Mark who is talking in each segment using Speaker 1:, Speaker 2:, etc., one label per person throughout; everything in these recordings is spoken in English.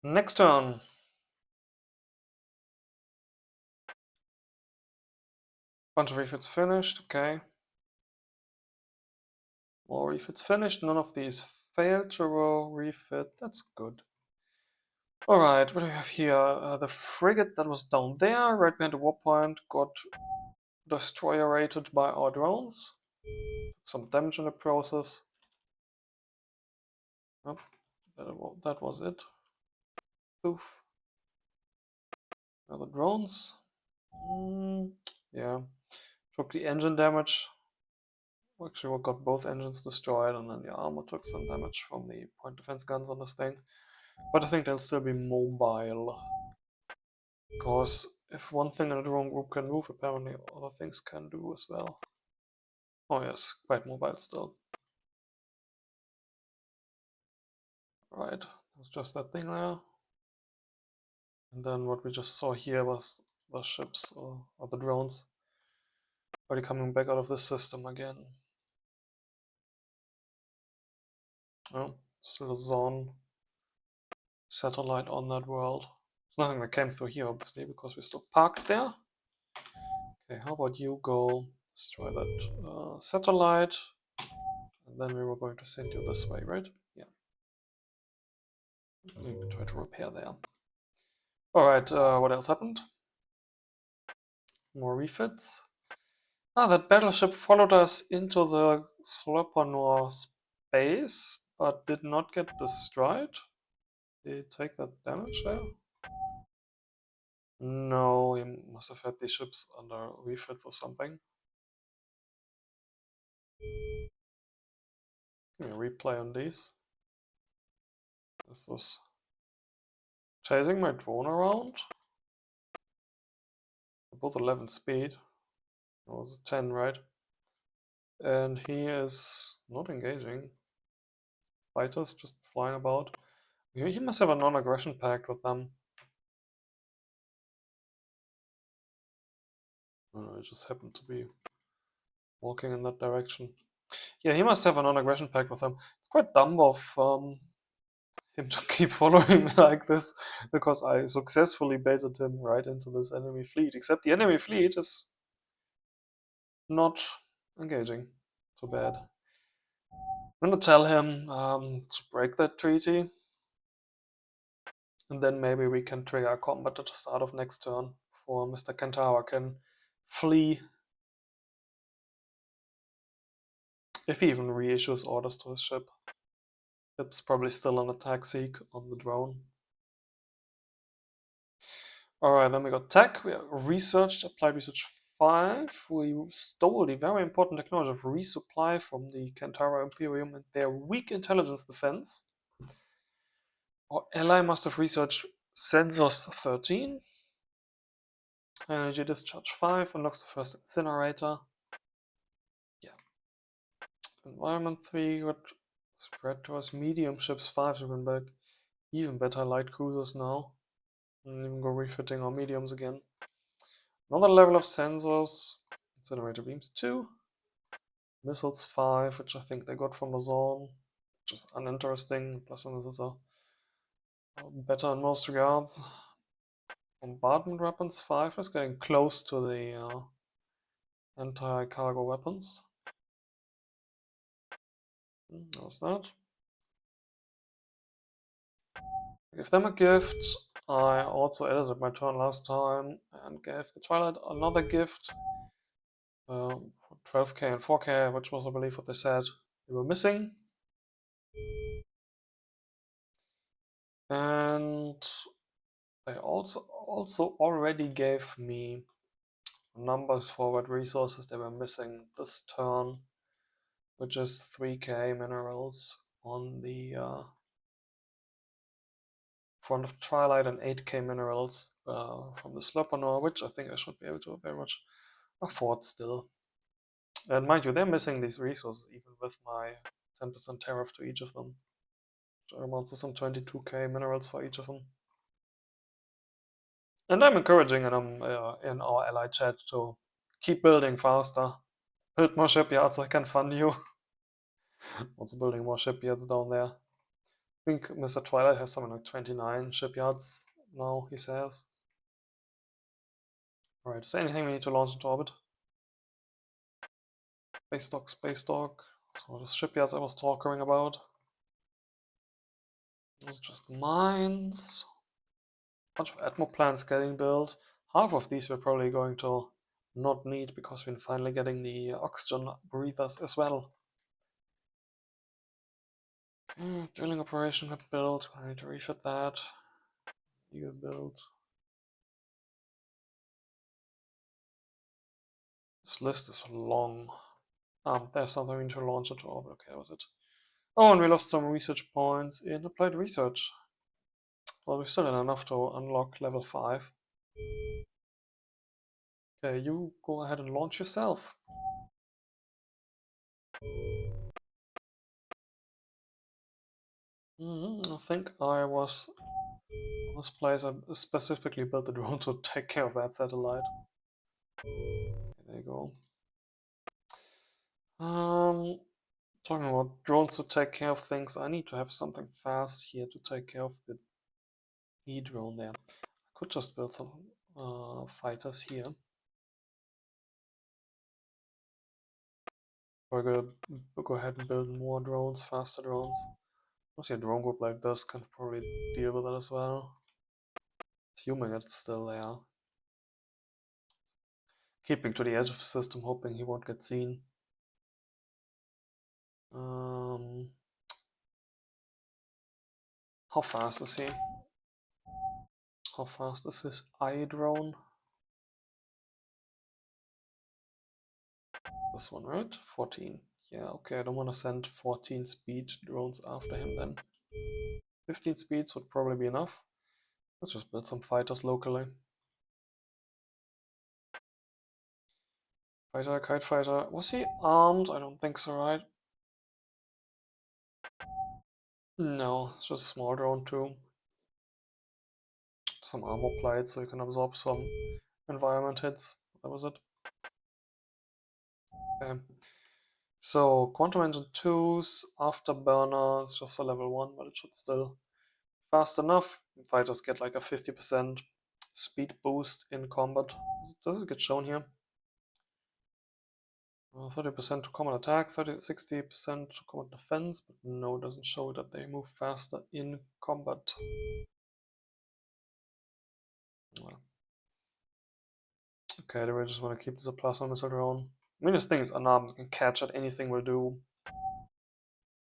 Speaker 1: Next turn. Bunch of refits finished, okay. More refits finished, none of these failed to roll refit, that's good. Alright, what do we have here? The frigate that was down there, right behind the warpoint, got destroyer rated by our drones. Some damage in the process. Oh, that was it. Poof. Now the drones. Yeah. Took the engine damage. Actually, we got both engines destroyed, and then the armor took some damage from the point defense guns on this thing. But I think they'll still be mobile. Because if one thing in a drone group can move, apparently other things can do as well. Oh yes, quite mobile still. Right, there's just that thing there. And then what we just saw here was the ships or the drones already coming back out of this system again. Oh, still a zone satellite on that world. There's nothing that came through here, obviously, because we're still parked there. Okay, how about you go destroy that satellite, and then we were going to send you this way, right? Yeah. We can try to repair there. Alright, what else happened? More refits. Ah, that battleship followed us into the Slopanor space, but did not get destroyed. Did he take that damage there? No, he must have had these ships under refits or something. Give me a replay on these. This was chasing my drone around. Both 11 speed. It was 10, right? And he is not engaging. Fighters just flying about. He must have a non-aggression pact with them. Oh, I just happened to be walking in that direction. Yeah, he must have a non-aggression pact with them. It's quite dumb of him to keep following me like this, because I successfully baited him right into this enemy fleet. Except the enemy fleet is not engaging. Too bad. I'm gonna tell him to break that treaty, and then maybe we can trigger combat at the start of next turn before Mr. Kantara can flee. If he even reissues orders to his ship. It's probably still on attack seek on the drone. Alright, then we got tech. We researched, applied research 5. We stole the very important technology of resupply from the Kantara Imperium and their weak intelligence defense. Our ally must have researched sensors 13. Energy discharge 5 unlocks the first incinerator. Yeah. Environment 3 got spread towards medium ships 5 to bring back even better light cruisers now. And even go refitting our mediums again. Another level of sensors. Incinerator beams 2. Missiles 5, which I think they got from the zone. Which is uninteresting. Plus, this is a better in most regards. Bombardment weapons 5 is getting close to the anti-cargo weapons. How's that? Give them a gift. I also edited my turn last time and gave the Twilight another gift for 12k and 4k, which was, I believe, what they said they were missing. And they also already gave me numbers for what resources they were missing this turn, which is 3k minerals on the front of Twilight and 8k minerals from the Slopanor, which I think I should be able to very much afford still. And mind you, they're missing these resources even with my 10% tariff to each of them, which amounts to some 22k minerals for each of them. And I'm encouraging them in our ally chat to keep building faster. Build more shipyards, I can fund you. Also building more shipyards down there. think Mr. Twilight has something like 29 shipyards now, he says. Alright, is there anything we need to launch into orbit? Space dock. So the shipyards I was talking about. Those are just mines. Bunch of Atmo plants getting built. Half of these we're probably going to not need because we're finally getting the oxygen breathers as well. Drilling operation got built. I need to refit that. You built. This list is long. There's something we need to launch into orbit. Okay, that was it. Oh, and we lost some research points in applied research. Well, we still had enough to unlock level 5. Okay, you go ahead and launch yourself. I think I was this place. I specifically built the drone to take care of that satellite. Okay, there you go. Talking about drones to take care of things, I need to have something fast here to take care of the E drone there. I could just build some fighters here. Or go ahead and build more drones, faster drones. Obviously, a drone group like this can probably deal with it as well. Assuming it's still there. Keeping to the edge of the system, hoping he won't get seen. How fast is he? How fast is his eye drone? This one, right? 14. Yeah, okay, I don't want to send 14 speed drones after him then. 15 speeds would probably be enough. Let's just build some fighters locally. Fighter, kite fighter. Was he armed? I don't think so, right? No, it's just a small drone too. Some armor plates so you can absorb some environment hits. That was it. Okay. So Quantum Engine 2's Afterburner is just a level 1, but it should still fast enough. Fighters get like a 50% speed boost in combat. Does it get shown here? 30% to combat attack, 60% to combat defense, but no, it doesn't show that they move faster in combat. Well. Okay, do we just want to keep this a plasma missile drone? I mean, this thing is unarmed, you can catch it, anything will do.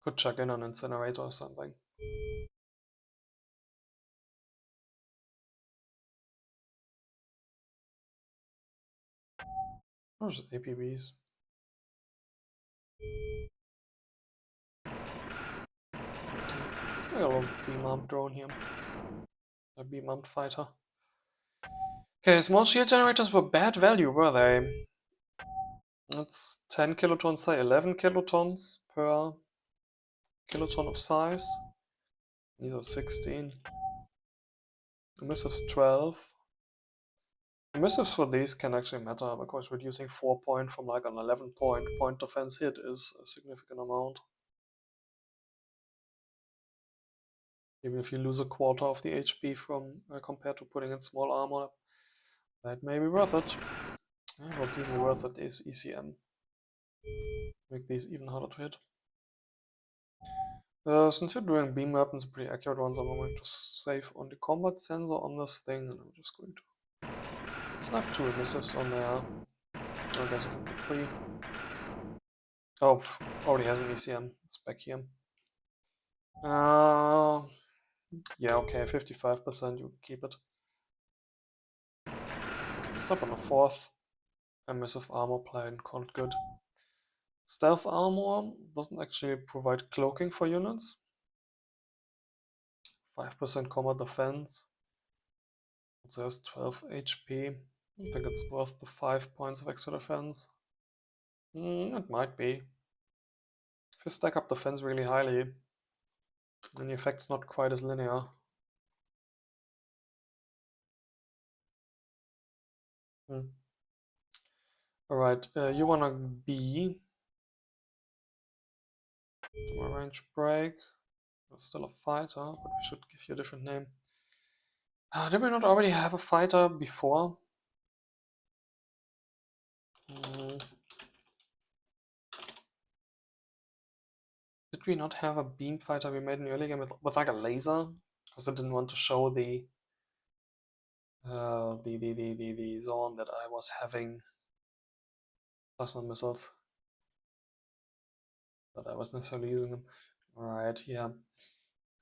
Speaker 1: Could check in on incinerator or something. Or just APBs. We got a little beam-armed drone here. A beam-armed fighter. Okay, small shield generators were bad value, were they? That's 10 kilotons, say 11 kilotons per kiloton of size. These are 16. Emissives 12. Emissives for these can actually matter because reducing 4 point from like an 11 point defense hit is a significant amount. Even if you lose a quarter of the HP from compared to putting in small armor, that may be worth it. Yeah, what's usually worth it is ECM. Make these even harder to hit. Since you're doing beam weapons, pretty accurate ones, I'm going to save on the combat sensor on this thing, and I'm just going to slap 2 emissives on there. I guess I can put 3. Oh, already has an ECM. It's back here. Yeah, okay, 55%, you keep it. Slap on a 4th. Emissive armor plane, called good. Stealth armor doesn't actually provide cloaking for units. 5% combat defense. It says 12 HP. I think it's worth the 5 points of extra defense. It might be. If you stack up defense really highly, then the effect's not quite as linear. Alright, you wanna be to my range break. It's still a fighter, but we should give you a different name. Did we not already have a fighter before? Did we not have a beam fighter we made in the early game with like a laser? Because I didn't want to show the zone that I was having plasma missiles. But I wasn't necessarily using them. Alright, yeah.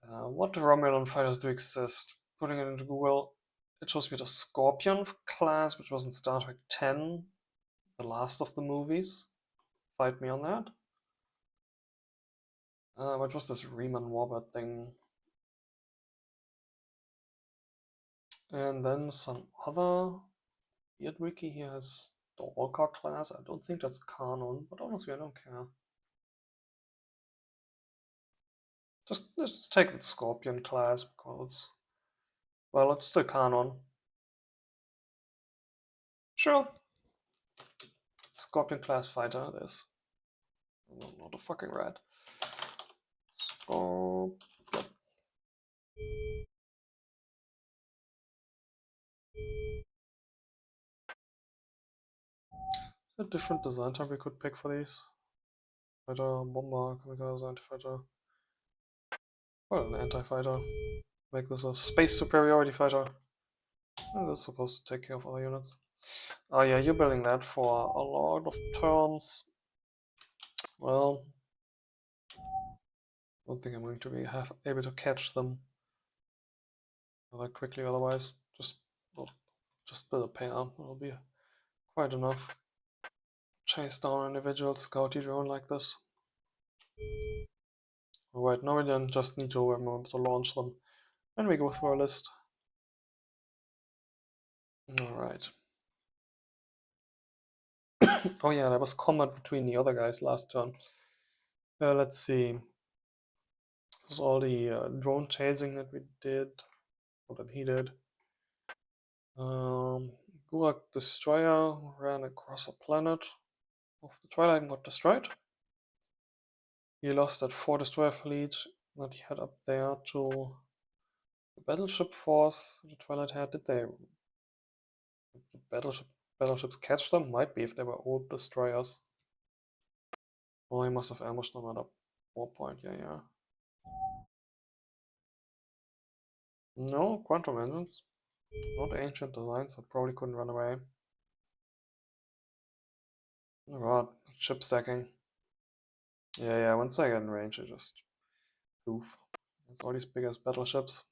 Speaker 1: What Romulan fighters do exist? Putting it into Google, it shows me the Scorpion class, which was in Star Trek 10, the last of the movies. Fight me on that. What was this Riemann Warbird thing? And then some other weird wiki here has Stalker class. I don't think that's canon, but honestly I don't care. Let's just take the Scorpion class because, well, it's still canon. Sure. Scorpion class fighter, there's not a fucking rat. Scorpion. A different design type we could pick for these. Fighter, bomber, kamikaze, anti-fighter. Well, an anti-fighter. Make this a space superiority fighter. And that's supposed to take care of other units. Oh yeah, you're building that for a lot of turns. Well, I don't think I'm going to be able to catch them that quickly otherwise. Just build a pair. It'll be quite enough. Chase down individual scouty drone like this. Alright, now we then just need to remember to launch them when we go through our list. Alright. Oh yeah, there was combat between the other guys last turn. Let's see. This was all the drone chasing that we did, or that he did. Gulag Destroyer ran across a planet of the Twilight and got destroyed. He lost that 4 destroyer fleet that he had up there to the battleship force the Twilight had. Did the battleships catch them? Might be if they were old destroyers. Oh, he must have ambushed them at a war point, yeah. No, quantum engines. Not ancient designs, so probably couldn't run away. Oh god, ship stacking. Yeah, once I get in range, I just poof. It's all these biggest battleships.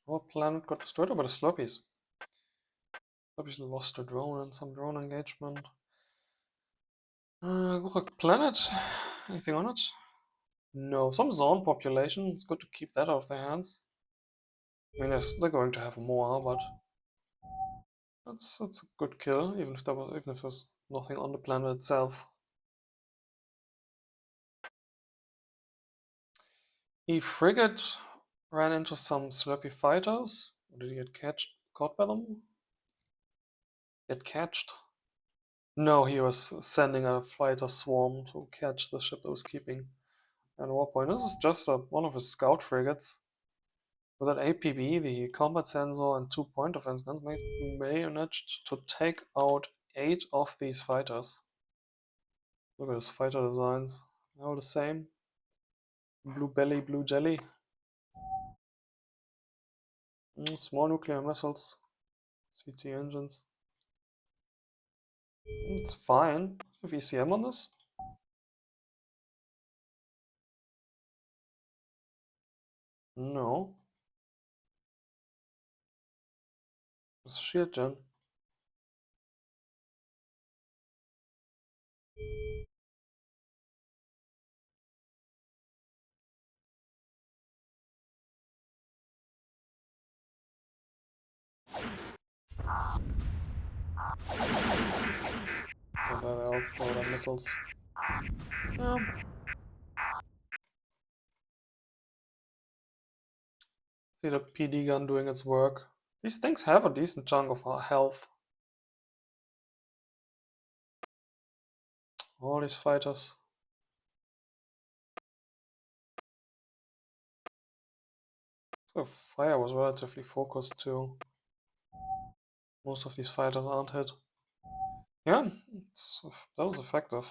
Speaker 1: Our planet got destroyed by the Slurpees. Slurpees lost a drone and some drone engagement. Planet? Anything on it? No, some zone population. It's good to keep that out of their hands. I mean, they're going to have more, but that's a good kill, even if there's nothing on the planet itself. The frigate ran into some Slurpee fighters. Or did he get caught by them? Get catched? No, he was sending a fighter swarm to catch the ship that was keeping at war point. This is just one of his scout frigates. With an APB, the combat sensor, and 2 point defense guns, managed to take out 8 of these fighters. Look at his fighter designs. They're all the same. Blue belly, blue jelly. Small nuclear missiles. CT engines. It's fine. Have ECM on this? No. It's shield gen. And they all throw their missiles. Yeah. See the PD gun doing its work. These things have a decent chunk of our health. All these fighters. So fire was relatively focused too. Most of these fighters aren't hit. Yeah, that was effective.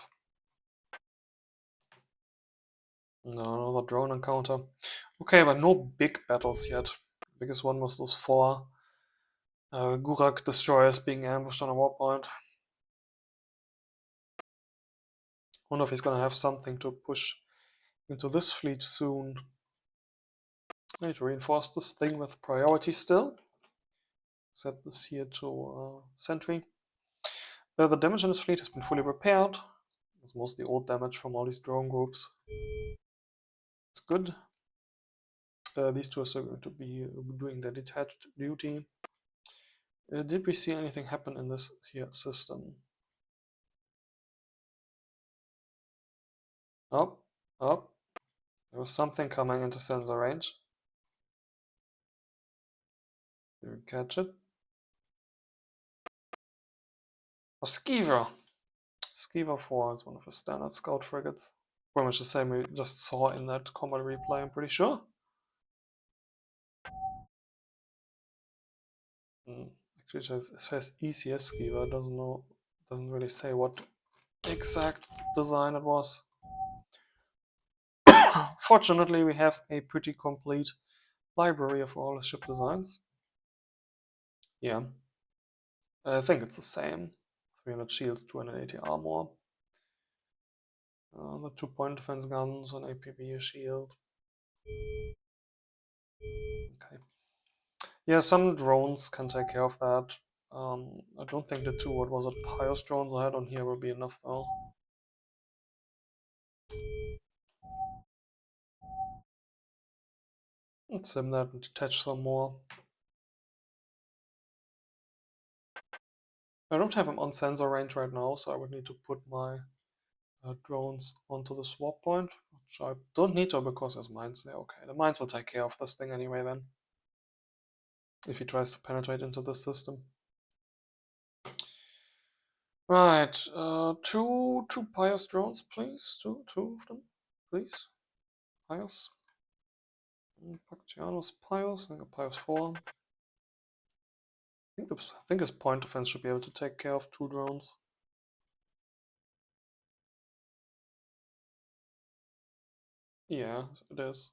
Speaker 1: No, another drone encounter. Okay, but no big battles yet. The biggest one was those 4 Gurak destroyers being ambushed on a war point. Wonder if he's gonna have something to push into this fleet soon. I need to reinforce this thing with priority still. Set this here to sentry. The damage in this fleet has been fully repaired. It's mostly old damage from all these drone groups. It's good. These two are still going to be doing their detached duty. Did we see anything happen in this here system? Oh, oh, there was something coming into sensor range. Did we catch it? A Skeever. Skeever 4 is one of the standard scout frigates. Pretty much the same we just saw in that combat replay, I'm pretty sure. Actually, it says ECS Skeever. Doesn't really say what exact design it was. Fortunately, we have a pretty complete library of all the ship designs. Yeah, I think it's the same. 300 shields, 280 armor. The 2-point defense guns, an APB shield. Okay. Yeah, some drones can take care of that. I don't think the 2, what was it, Pious drones I had on here will be enough though. Let's sim that and detach some more. I don't have them on sensor range right now, so I would need to put my drones onto the swap point, which I don't need to because there's mines there. Okay, the mines will take care of this thing anyway then, if he tries to penetrate into the system. Right, two Pious drones, please. Two of them, please. Pious. Pacciano's Pious, I got Pious 4. I think his point defense should be able to take care of 2 drones. Yeah, it is.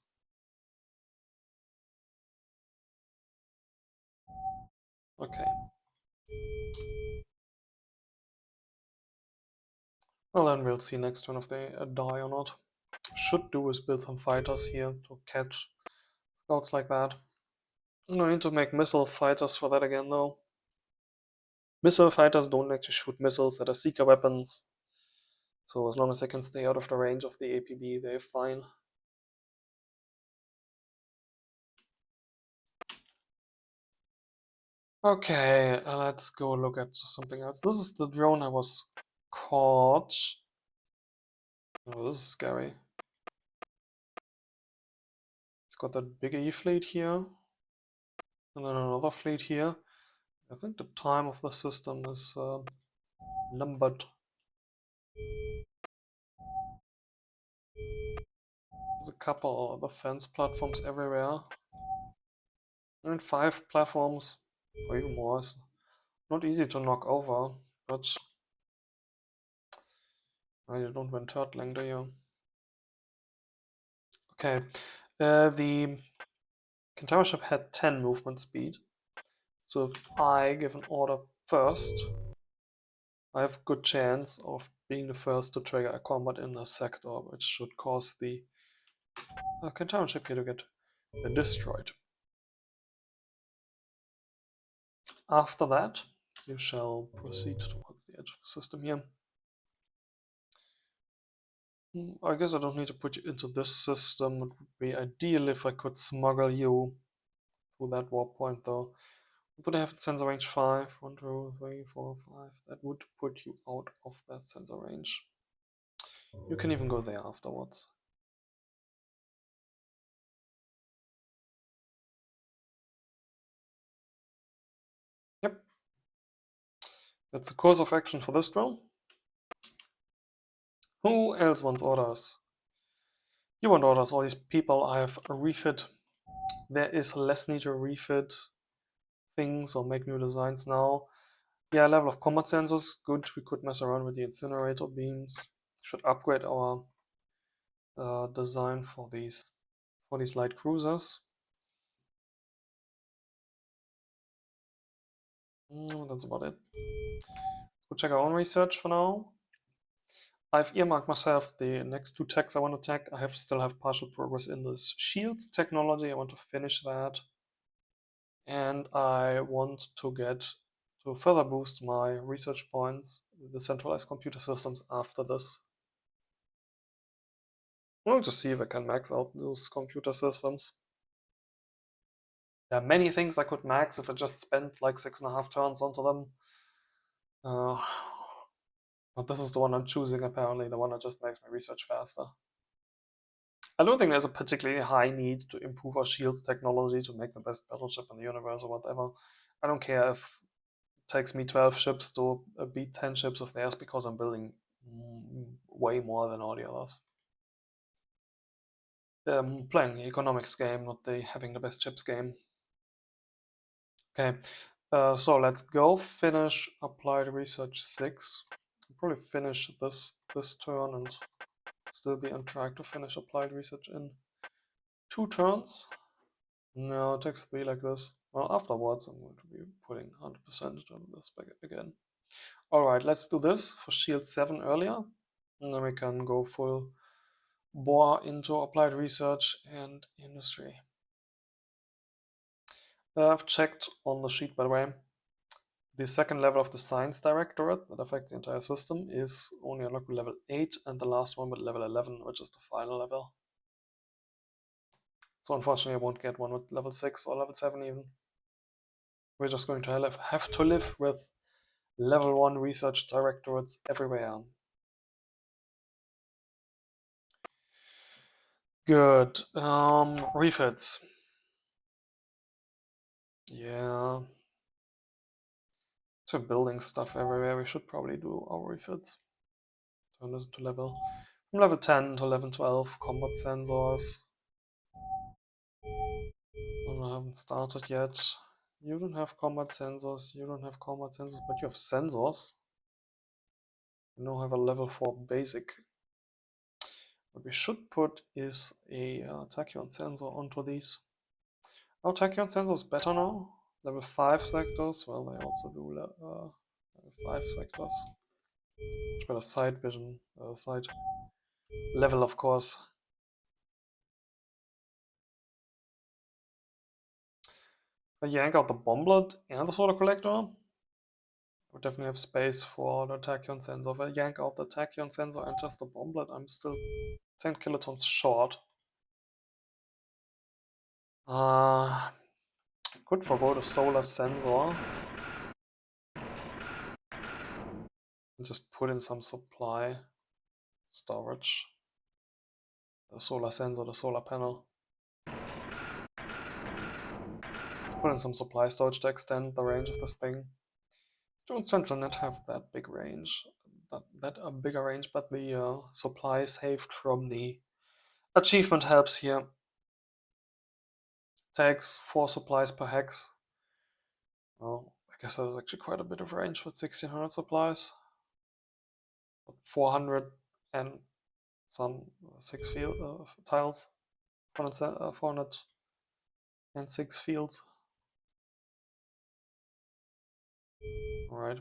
Speaker 1: Okay. Well, then we'll see next turn if they die or not. Should do is build some fighters here to catch scouts like that. No need to make missile fighters for that again, though. Missile fighters don't actually shoot missiles that are seeker weapons. So as long as they can stay out of the range of the APB, they're fine. Okay, let's go look at something else. This is the drone I was caught. Oh, this is scary. It's got that big E fleet here. And then another fleet here. I think the time of the system is numbered. There's a couple of defense platforms everywhere. And 5 platforms, or even more. It's not easy to knock over, but you don't win turtling, do you? Okay, the Kintaro ship had 10 movement speed, so if I give an order first, I have a good chance of being the first to trigger a combat in a sector, which should cause the Kintaro ship here to get destroyed. After that, you shall proceed towards the edge of the system here. I guess I don't need to put you into this system. It would be ideal if I could smuggle you through that warp point, though. What would I have in sensor range 5? 1, 2, 3, 4, 5. That would put you out of that sensor range. You can even go there afterwards. Yep. That's the course of action for this drone. Who else wants orders? You want orders, all these people I have refit. There is less need to refit things or make new designs now. Yeah, level of combat sensors, good. We could mess around with the incinerator beams. Should upgrade our design for these light cruisers. That's about it. We'll check our own research for now. I've earmarked myself the next 2 techs I want to tech. I still have partial progress in this shields technology. I want to finish that. And I want to get to further boost my research points with the centralized computer systems after this. We'll just see if I can max out those computer systems. There are many things I could max if I just spent like 6.5 turns onto them. But this is the one I'm choosing, apparently, the one that just makes my research faster. I don't think there's a particularly high need to improve our shields technology to make the best battleship in the universe or whatever. I don't care if it takes me 12 ships to beat 10 ships of theirs because I'm building way more than all the others. I'm playing the economics game, not the having the best ships game. Okay, so let's go finish applied research 6. I'll probably finish this turn and still be on track to finish applied research in 2 turns. No, it takes 3 like this. Well, afterwards I'm going to be putting 100% on this back again. Alright, let's do this for Shield 7 earlier. And then we can go full bore into applied research and industry. I've checked on the sheet, by the way. The second level of the Science Directorate that affects the entire system is only unlocked with level 8, and the last one with level 11, which is the final level. So unfortunately I won't get one with level 6 or level 7 even. We're just going to have to live with level 1 research directorates everywhere. Good. Refits. Yeah. So building stuff everywhere. We should probably do our refits. Turn this to level from level 10 to level 12. Combat sensors. Oh, I haven't started yet. You don't have combat sensors. You don't have combat sensors, but you have sensors. You now have a level 4 basic. What we should put is a tachyon sensor onto these. Our tachyon sensor is better now. Level 5 sectors, well, they also do level 5 sectors. Much better side vision, side level, of course. I yank out the bomblet and the solar collector. I would definitely have space for the tachyon sensor. If I yank out the tachyon sensor and just the bomblet, I'm still 10 kilotons short. Could forgo the solar sensor and just put in some supply storage. The solar sensor, the solar panel. Put in some supply storage to extend the range of this thing. Don't Central not have that big range, that a bigger range, but the supply saved from the achievement helps here. Takes 4 supplies per hex. Well, I guess that is actually quite a bit of range with 1600 supplies. 400 and some 6 field tiles. 406 fields. Alright.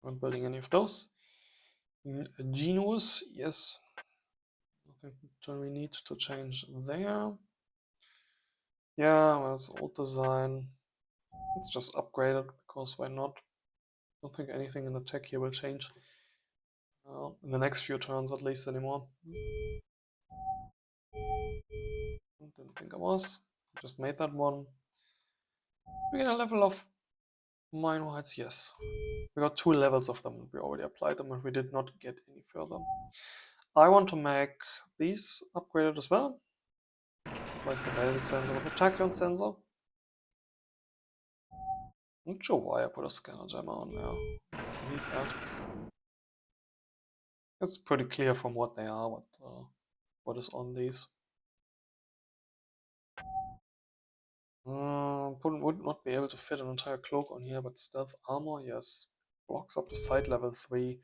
Speaker 1: Not building any of those. Genius, yes. Nothing we need to change there. Yeah, well, it's old design. Let's just upgrade it because why not? Don't think anything in the tech here will change in the next few turns at least anymore. Didn't think I was. Just made that one. We get a level of mine whites, yes. We got 2 levels of them. We already applied them and we did not get any further. I want to make these upgraded as well. Replace the basic sensor with a tachyon sensor. I'm not sure why I put a scanner jammer on there. I need that. It's pretty clear from what they are, what is on these. Would not be able to fit an entire cloak on here, but stealth armor, yes. Blocks up to side level 3.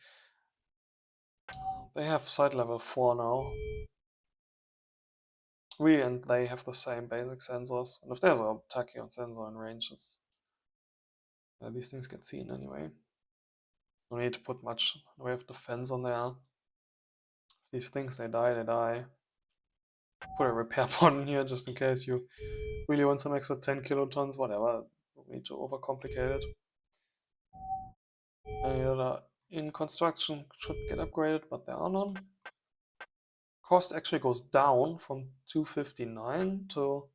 Speaker 1: They have side level 4 now. We and they have the same basic sensors. And if there's a tachyon sensor in range, these things get seen anyway. No need to put much in the way of defense on there. These things, they die, they die. Put a repair pod in here just in case you really want some extra 10 kilotons, whatever. Don't need to overcomplicate it. Any other in construction should get upgraded, but there are none. Cost actually goes down from 259 to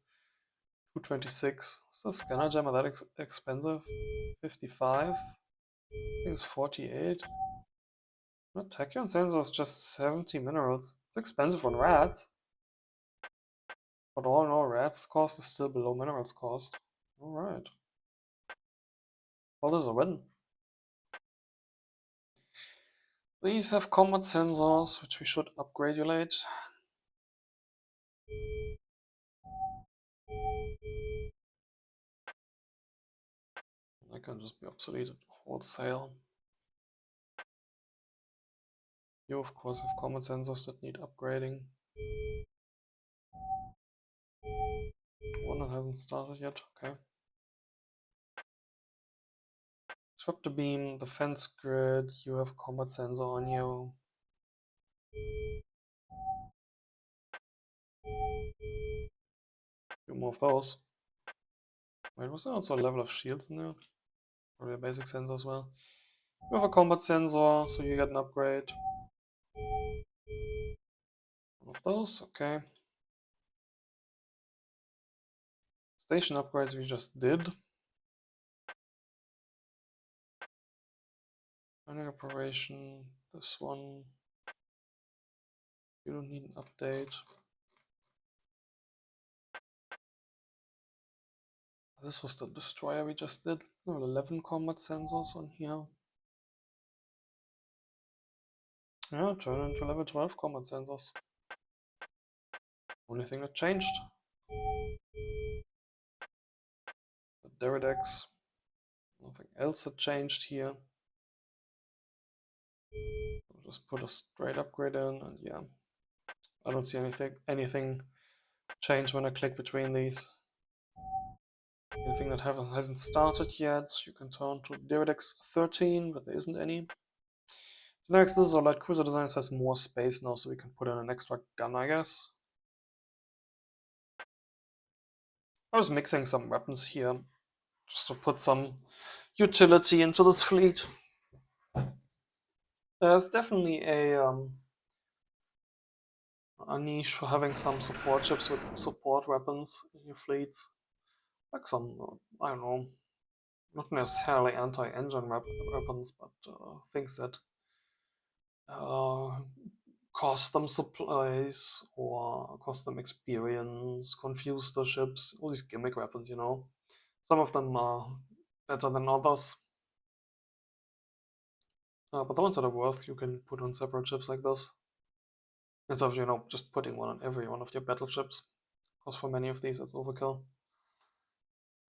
Speaker 1: 226. Is the scanner jammer that expensive? 55. I think it's 48. The tachyon sensor is just 70 minerals. It's expensive on rats. But all in all, rats cost is still below minerals cost. Alright. Well, there's a win. These have combat sensors, which we should upgradulate. They can just be obsoleted wholesale. You, of course, have combat sensors that need upgrading. One that hasn't started yet, okay. Disrupt the beam, defense grid, you have combat sensor on you. You move those. Wait, was there also a level of shields in there? Probably a basic sensor as well. You have a combat sensor, so you get an upgrade. One of those, okay. Station upgrades we just did. Running operation, this one. You don't need an update. This was the destroyer we just did. There were 11 combat sensors on here. Yeah, turn into level 12 combat sensors. Only thing that changed. The Deridex. Nothing else that changed here. I'll just put a straight upgrade in, and yeah. I don't see anything change when I click between these. Anything that hasn't started yet, you can turn to Deridex 13, but there isn't any. Next, this is our light cruiser design. It has more space now, so we can put in an extra gun, I guess. I was mixing some weapons here, just to put some utility into this fleet. There's definitely a niche for having some support ships with support weapons in your fleets. Like some, I don't know, not necessarily anti-engine weapons, but things that cost them supplies or cost them experience, confuse the ships, all these gimmick weapons, you know. Some of them are better than others. But the ones that are worth, you can put on separate ships like this. Instead of, you know, just putting one on every one of your battleships. Because for many of these, it's overkill.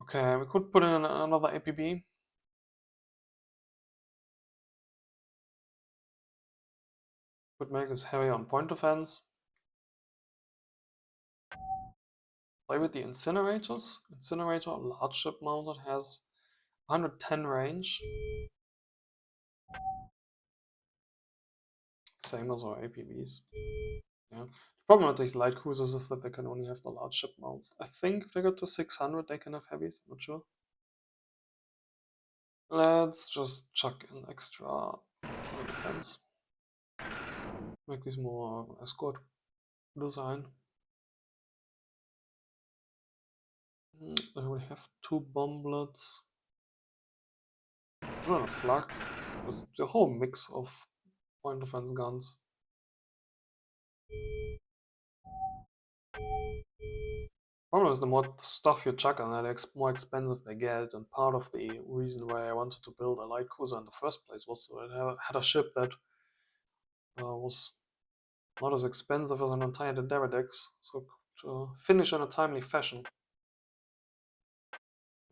Speaker 1: Okay, we could put in another APB. Could make this heavy on point defense. Play with the incinerators. Incinerator, large ship mounted, has 110 range. Same as our APBs. Yeah. The problem with these light cruisers is that they can only have the large ship mounts. I think if they go to 600, they can have heavies. I'm not sure. Let's just chuck in extra defense. Make this more escort design. I already have 2 bomblets. Not a flak. Just the whole mix of point defense guns. Problem is, the more stuff you chuck on that, the more expensive they get. And part of the reason why I wanted to build a light cruiser in the first place was so it had a ship that was not as expensive as an entire Daredex, so to finish in a timely fashion.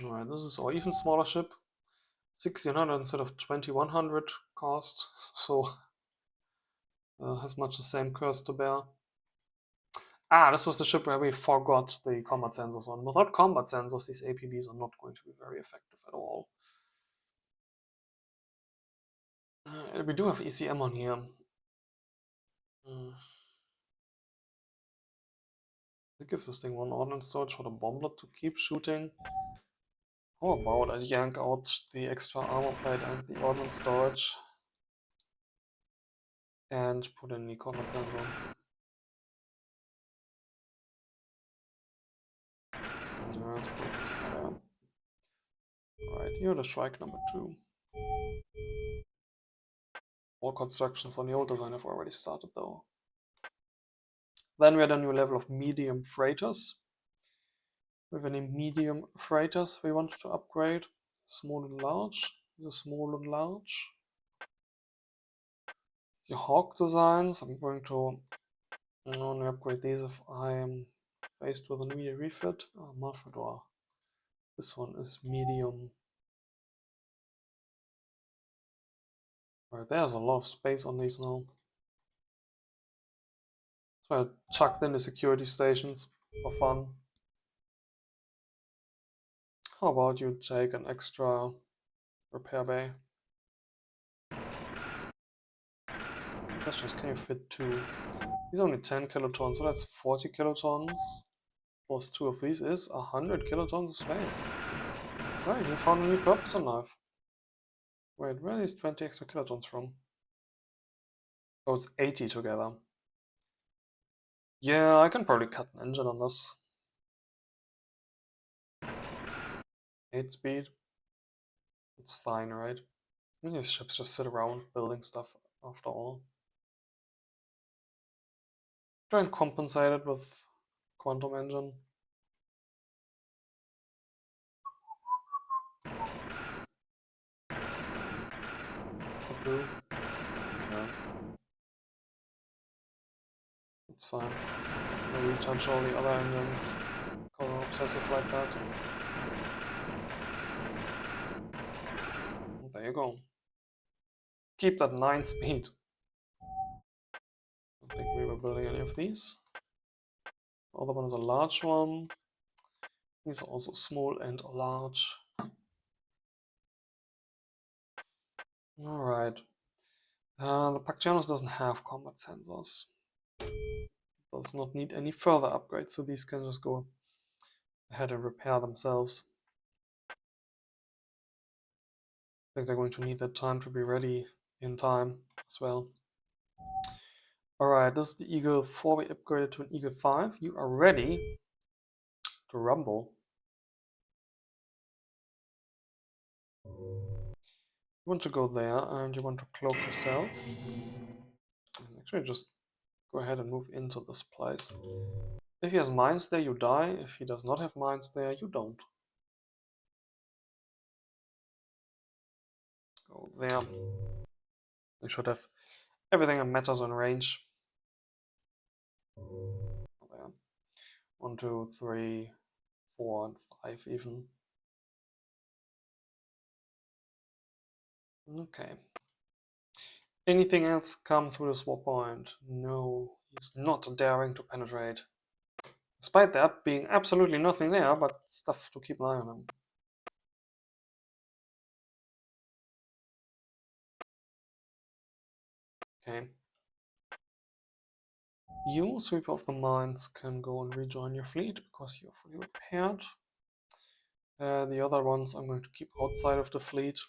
Speaker 1: Alright, this is our even smaller ship. 1600 instead of 2100 cost, so has much the same curse to bear. Ah, this was the ship where we forgot the combat sensors on. Without combat sensors, these APBs are not going to be very effective at all. We do have ECM on here. I give this thing one ordnance storage for the bomblet to keep shooting. How about I yank out the extra armor plate and the ordnance storage and put in the combat sensor. Yeah, let's put this there. Right, here the strike number 2. All constructions on the old design have already started though. Then we had a new level of medium freighters. With any medium freighters we want to upgrade. Small and large. The small and large. The Hawk designs, I'm going to only upgrade these if I am faced with an immediate refit. Malfador. This one is medium. Right, there's a lot of space on these now. So I chucked in the security stations for fun. How about you take an extra repair bay? Question is, can you fit 2? He's only 10 kilotons, so that's 40 kilotons. Plus 2 of these is 100 kilotons of space. Right, you found a new purpose in life. Wait, where are these 20 extra kilotons from? Oh, it's 80 together. Yeah, I can probably cut an engine on this. 8 speed. It's fine, right? I mean, these ships just sit around building stuff after all. Try and compensate it with quantum engine. Approve. Yeah. It's fine. I'll recharge all the other engines. Because I'm obsessive like that. And there you go. Keep that 9 speed. I don't think we were building any of these. The other one is a large one. These are also small and large. Alright. The Pacchianos doesn't have combat sensors. Does not need any further upgrades, so these can just go ahead and repair themselves. I think they're going to need that time to be ready in time as well. Alright, this is the Eagle 4 we upgraded to an Eagle 5. You are ready to rumble. You want to go there and you want to cloak yourself. Actually, just go ahead and move into this place. If he has mines there, you die. If he does not have mines there, you don't. Go there. You should have everything that matters in range. There. 1, 2, 3, 4, and 5 even. Okay. Anything else come through the swap point? No, he's not daring to penetrate. Despite that being absolutely nothing there, but stuff to keep an eye on him. Okay. You, Sweeper of the Mines, can go and rejoin your fleet because you're fully repaired. The other ones I'm going to keep outside of the fleet.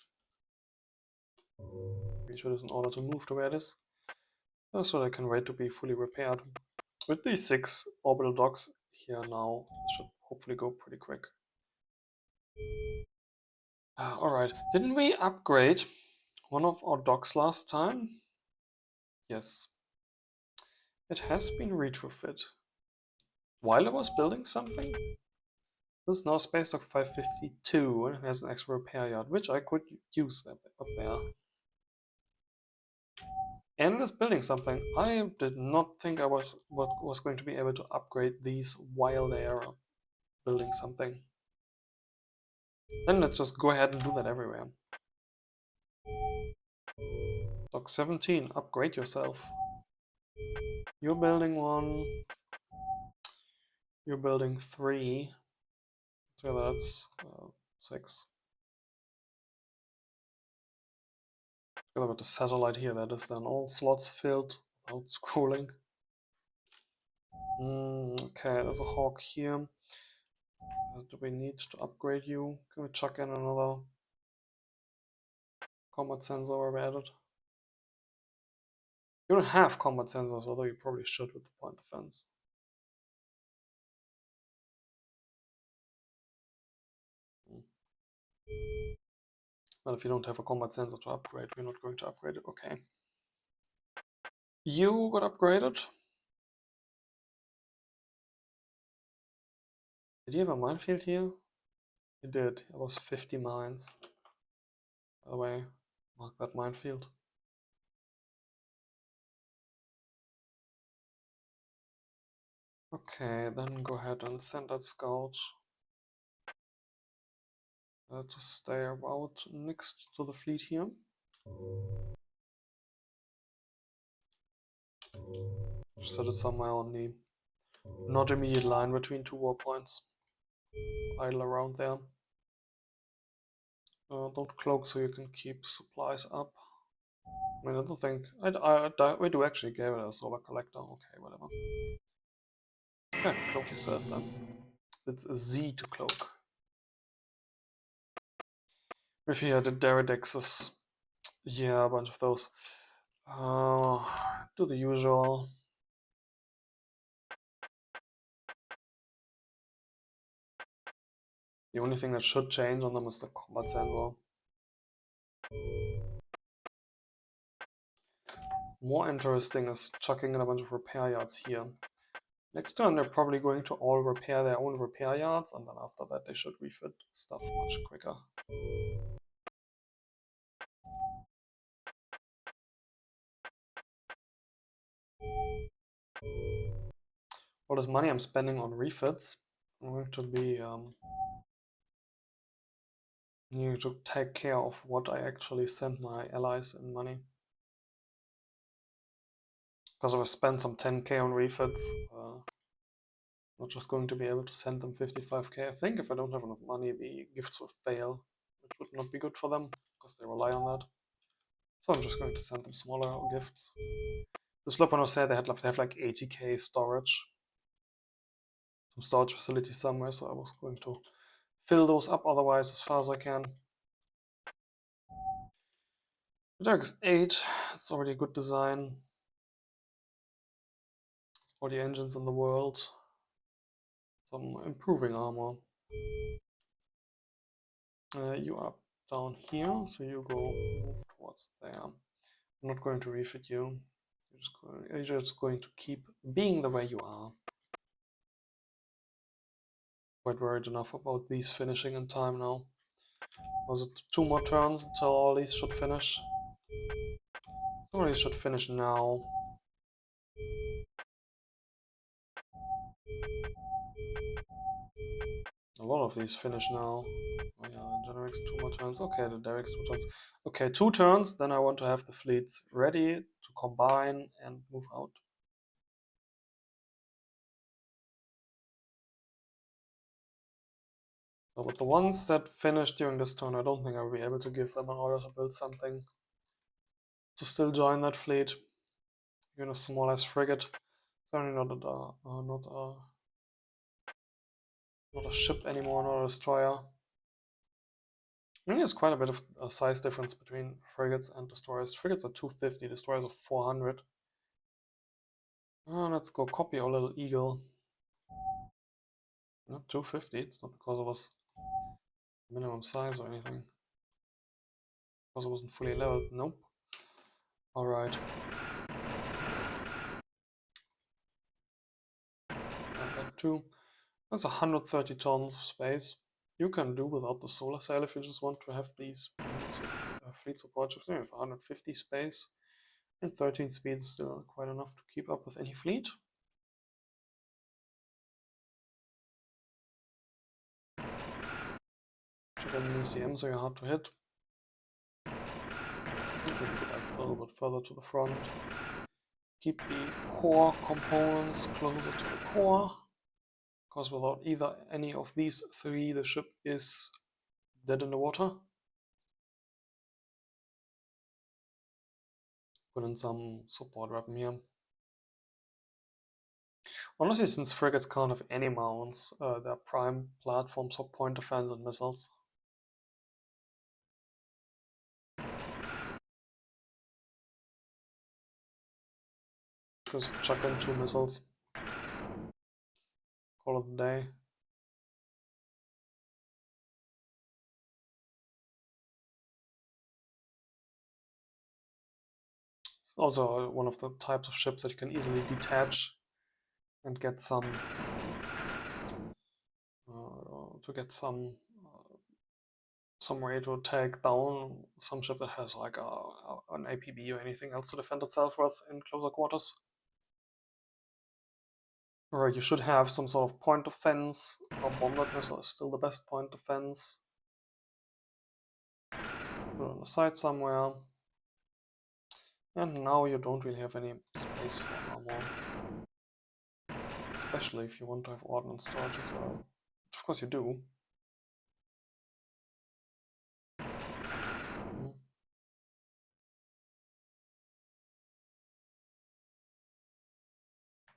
Speaker 1: Make sure this in order to move to where it is. So they can wait to be fully repaired. With these 6 orbital docks here now, this should hopefully go pretty quick. Alright, didn't we upgrade one of our docks last time? Yes. It has been retrofit. While I was building something? This is now space dock 552 and it has an extra repair yard, which I could use up there. And it's building something. I did not think I was going to be able to upgrade these while they are building something. Then let's just go ahead and do that everywhere. Dock 17, upgrade yourself. You're building one. You're building 3. So that's 6. Together with the satellite here, that is then all slots filled without scrolling. Okay, there's a hawk here. Do we need to upgrade you? Can we chuck in another combat sensor where we added? You don't have combat sensors, although you probably should with the point defense. But if you don't have a combat sensor to upgrade, we're not going to upgrade it. Okay. You got upgraded. Did you have a minefield here? You did. It was 50 mines. By the way, mark that minefield. Okay, then go ahead and send that scout to stay about next to the fleet here. Set it somewhere on the not immediate line between 2 war points. Idle around there. Don't cloak so you can keep supplies up. I mean, I don't think we do actually give it a solar collector. Okay, whatever. Yeah, cloak yourself then. It's a Z to cloak. If here the Deredexes, yeah, a bunch of those. Do the usual. The only thing that should change on them is the combat sensor. More interesting is chucking in a bunch of repair yards here. Next turn they're probably going to all repair their own repair yards, and then after that they should refit stuff much quicker. All this money I'm spending on refits, I'm going to be needing to take care of what I actually send my allies in money. Because if I spend some 10k on refits, not just going to be able to send them 55k. I think if I don't have enough money, the gifts will fail, which would not be good for them, because they rely on that. So I'm just going to send them smaller gifts. The Slopano said they have like 80k storage. Some storage facility somewhere, so I was going to fill those up otherwise as far as I can. The Dark's 8, it's already a good design. All the engines in the world. Some improving armor. You are down here, so you go move towards there. I'm not going to refit you. You're just going to keep being the way you are. Quite worried enough about these finishing in time now. Was it 2 more turns until all these should finish? All these should finish now. A lot of these finish now. Oh yeah, Generix 2 more turns. Okay, the Derek's 2 turns. Okay, 2 turns, then I want to have the fleets ready to combine and move out. So with the ones that finish during this turn, I don't think I'll be able to give them an order to build something to still join that fleet. Even a small-ass frigate. Certainly not a ship anymore, not a destroyer. I mean, there's quite a bit of a size difference between frigates and destroyers. Frigates are 250, destroyers are 400. Let's go copy our little eagle. Not 250, it's not because it was minimum size or anything. Because it wasn't fully leveled, nope. Alright. That too. That's 130 tons of space. You can do without the solar sail if you just want to have these fleet support ships. You have 150 space, and 13 speed is still quite enough to keep up with any fleet. Again, museum, so you're hard to hit. You can put that a little bit further to the front. Keep the core components closer to the core, because without either any of these three, the ship is dead in the water. Put in some support weapon here. Honestly, since frigates can't have any mounts, they're prime platforms for point defense and missiles. Just chuck in 2 missiles. Call it a day. It's also one of the types of ships that you can easily detach and get some way to take down some ship that has like an APB or anything else to defend itself with in closer quarters. Or you should have some sort of point defense, or bombard missile is still the best point defense. Put it on the side somewhere. And now you don't really have any space for armor. Especially if you want to have ordnance storage as well. Which of course you do.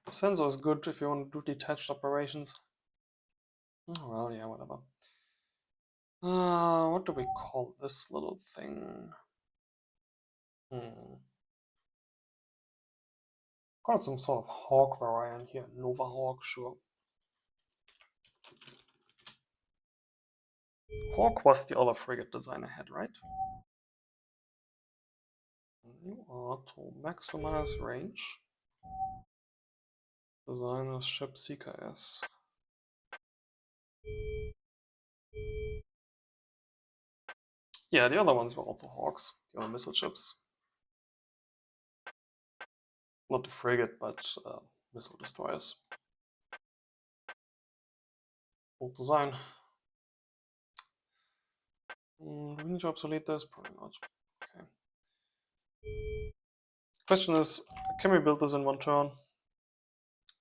Speaker 1: The sensor is good if you want to do detached operations. Oh, well, yeah, whatever. What do we call this little thing? Call it some sort of hawk variant here. Nova Hawk, sure. Hawk was the other frigate design I had, right? You are to maximize range. Design a ship Seeker S. Yeah, the other ones were also Hawks, the other missile ships. Not the frigate, but missile destroyers. Old design. Do we need to obsolete this? Probably not. Okay. Question is, can we build this in 1 turn?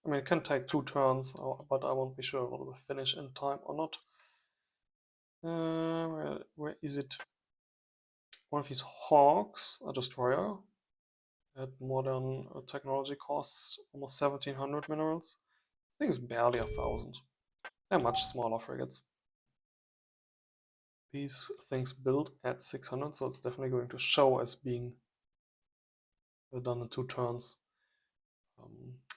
Speaker 1: I mean, it can take 2 turns, but I won't be sure whether we'll finish in time or not. Where is it? One of these Hawks, a destroyer, at modern technology costs almost 1700 minerals. I think it's barely 1000. They're much smaller frigates. These things build at 600, so it's definitely going to show as being done in 2 turns.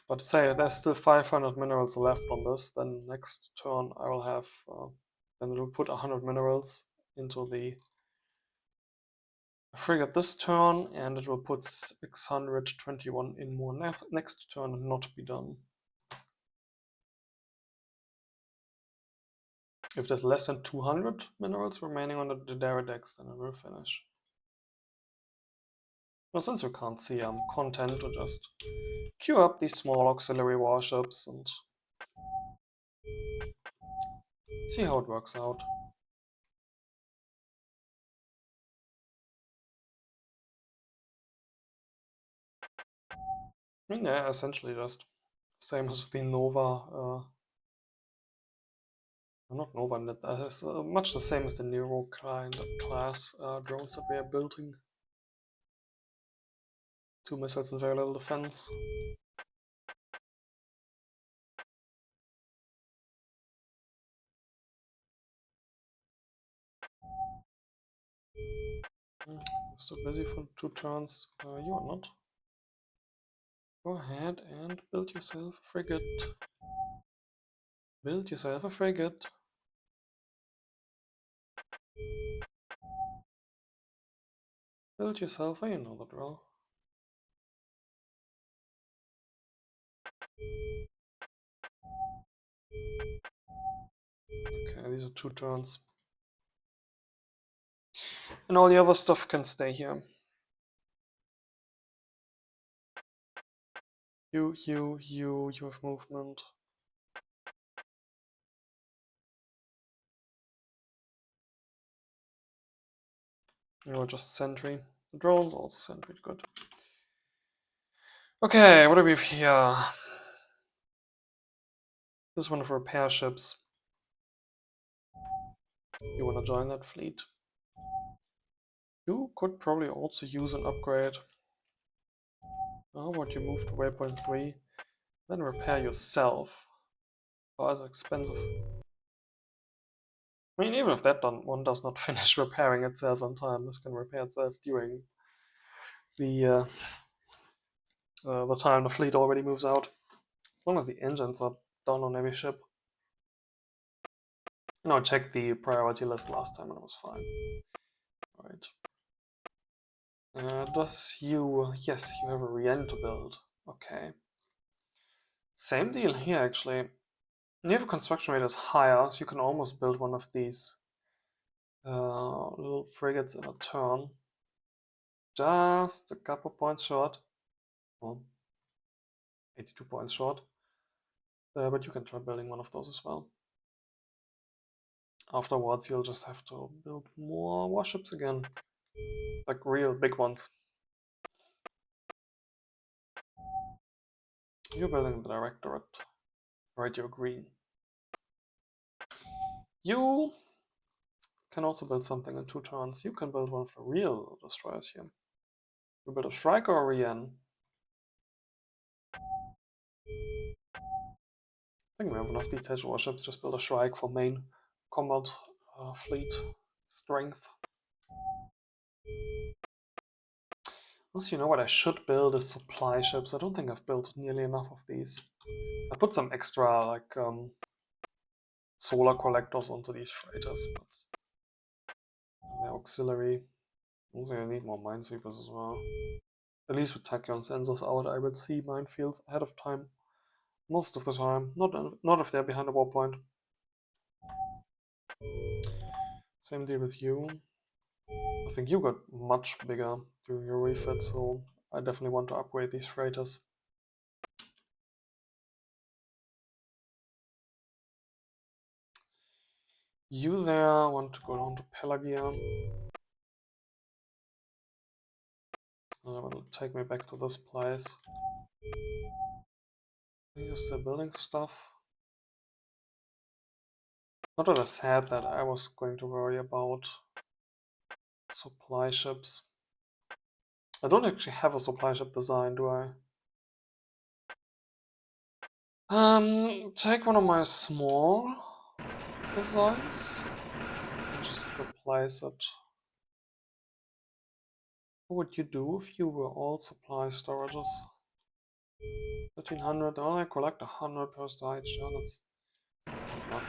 Speaker 1: But say there's still 500 minerals left on this, then next turn I will have, then it will put 100 minerals into the frigate this turn, and it will put 621 in more next turn and not be done. If there's less than 200 minerals remaining on the Daredex, then it will finish. But since you can't see, I'm content to just queue up these small auxiliary warships and see how it works out. I mean, yeah, essentially just same as the Nova, not Nova, it's much the same as the Nero kind of class drones that we are building. 2 missiles and very little defense. Still busy for 2 turns. You are not. Go ahead and build yourself a frigate. Build yourself a frigate. Build yourself a, you know the drill. Okay, these are 2 turns. And all the other stuff can stay here. You have movement. You're just sentry. The drone's also sentry, good. Okay, what do we have here? This one of repair ships. You wanna join that fleet? You could probably also use an upgrade. How about you move to waypoint 3, then repair yourself? Oh, that's expensive. I mean, even if that one does not finish repairing itself on time, this can repair itself during the time the fleet already moves out. As long as the engines are done on every ship. No, I checked the priority list last time and it was fine. Right. Yes, you have a Rien to build. Okay. Same deal here, actually. Naval construction rate is higher, so you can almost build one of these little frigates in a turn. Just a couple points short. Well, 82 points short. But you can try building one of those as well. Afterwards, you'll just have to build more warships again. Like real big ones. You're building the Directorate. Right, you're green. You can also build something in 2 turns. You can build one of the real destroyers here. You build a Striker or a Yen. I think we have enough detached warships. Just build a Shrike for main combat fleet strength. Also, you know what I should build is supply ships. I don't think I've built nearly enough of these. I put some extra like solar collectors onto these freighters, but they're auxiliary. Also, I need more minesweepers as well. At least with tachyon sensors out, I would see minefields ahead of time. Most of the time. Not if they're behind a warpoint. Same deal with you. I think you got much bigger during your refit, so I definitely want to upgrade these freighters. You there want to go down to Pelagia. That will take me back to this place. Are you still building stuff? Not that I said that I was going to worry about supply ships. I don't actually have a supply ship design, do I? Take one of my small designs and just replace it. What would you do if you were all supply storages? 1300. Oh, I collect 100 per stage. Yeah, that's not enough.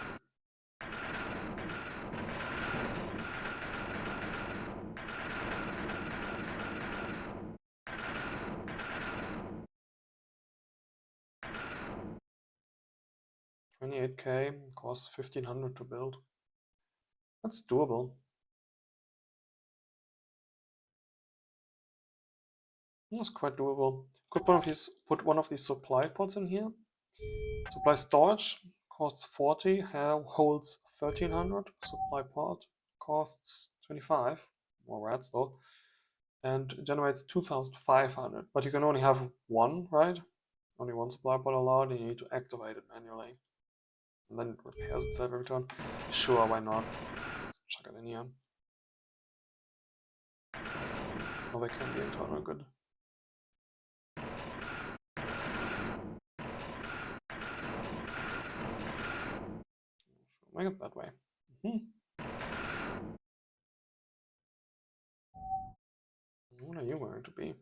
Speaker 1: $28K costs 1500 to build. That's doable. That's quite doable. Could put one of these supply pods in here. Supply storage costs 40, holds 1300. Supply pod costs 25. More rats though. And generates 2500. But you can only have one, right? Only one supply pod allowed, and you need to activate it manually. And then it repairs itself every turn. Sure, why not? Let's chuck it in here. Oh, they can be internal, good. Make it that way. What are you going to be?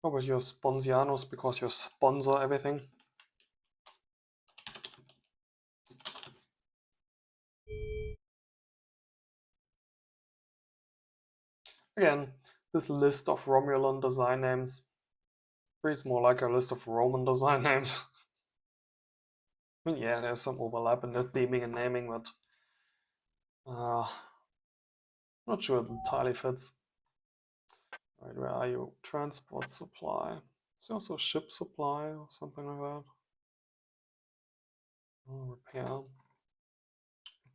Speaker 1: Oh, but you're Sponsianos because you sponsor everything. Again, This list of Romulan design names reads more like a list of Roman design names. I mean, yeah, there's some overlap in the theming and naming, but not sure it entirely fits. Right, where are you? Transport supply. Is there also ship supply or something like that? Oh, repair.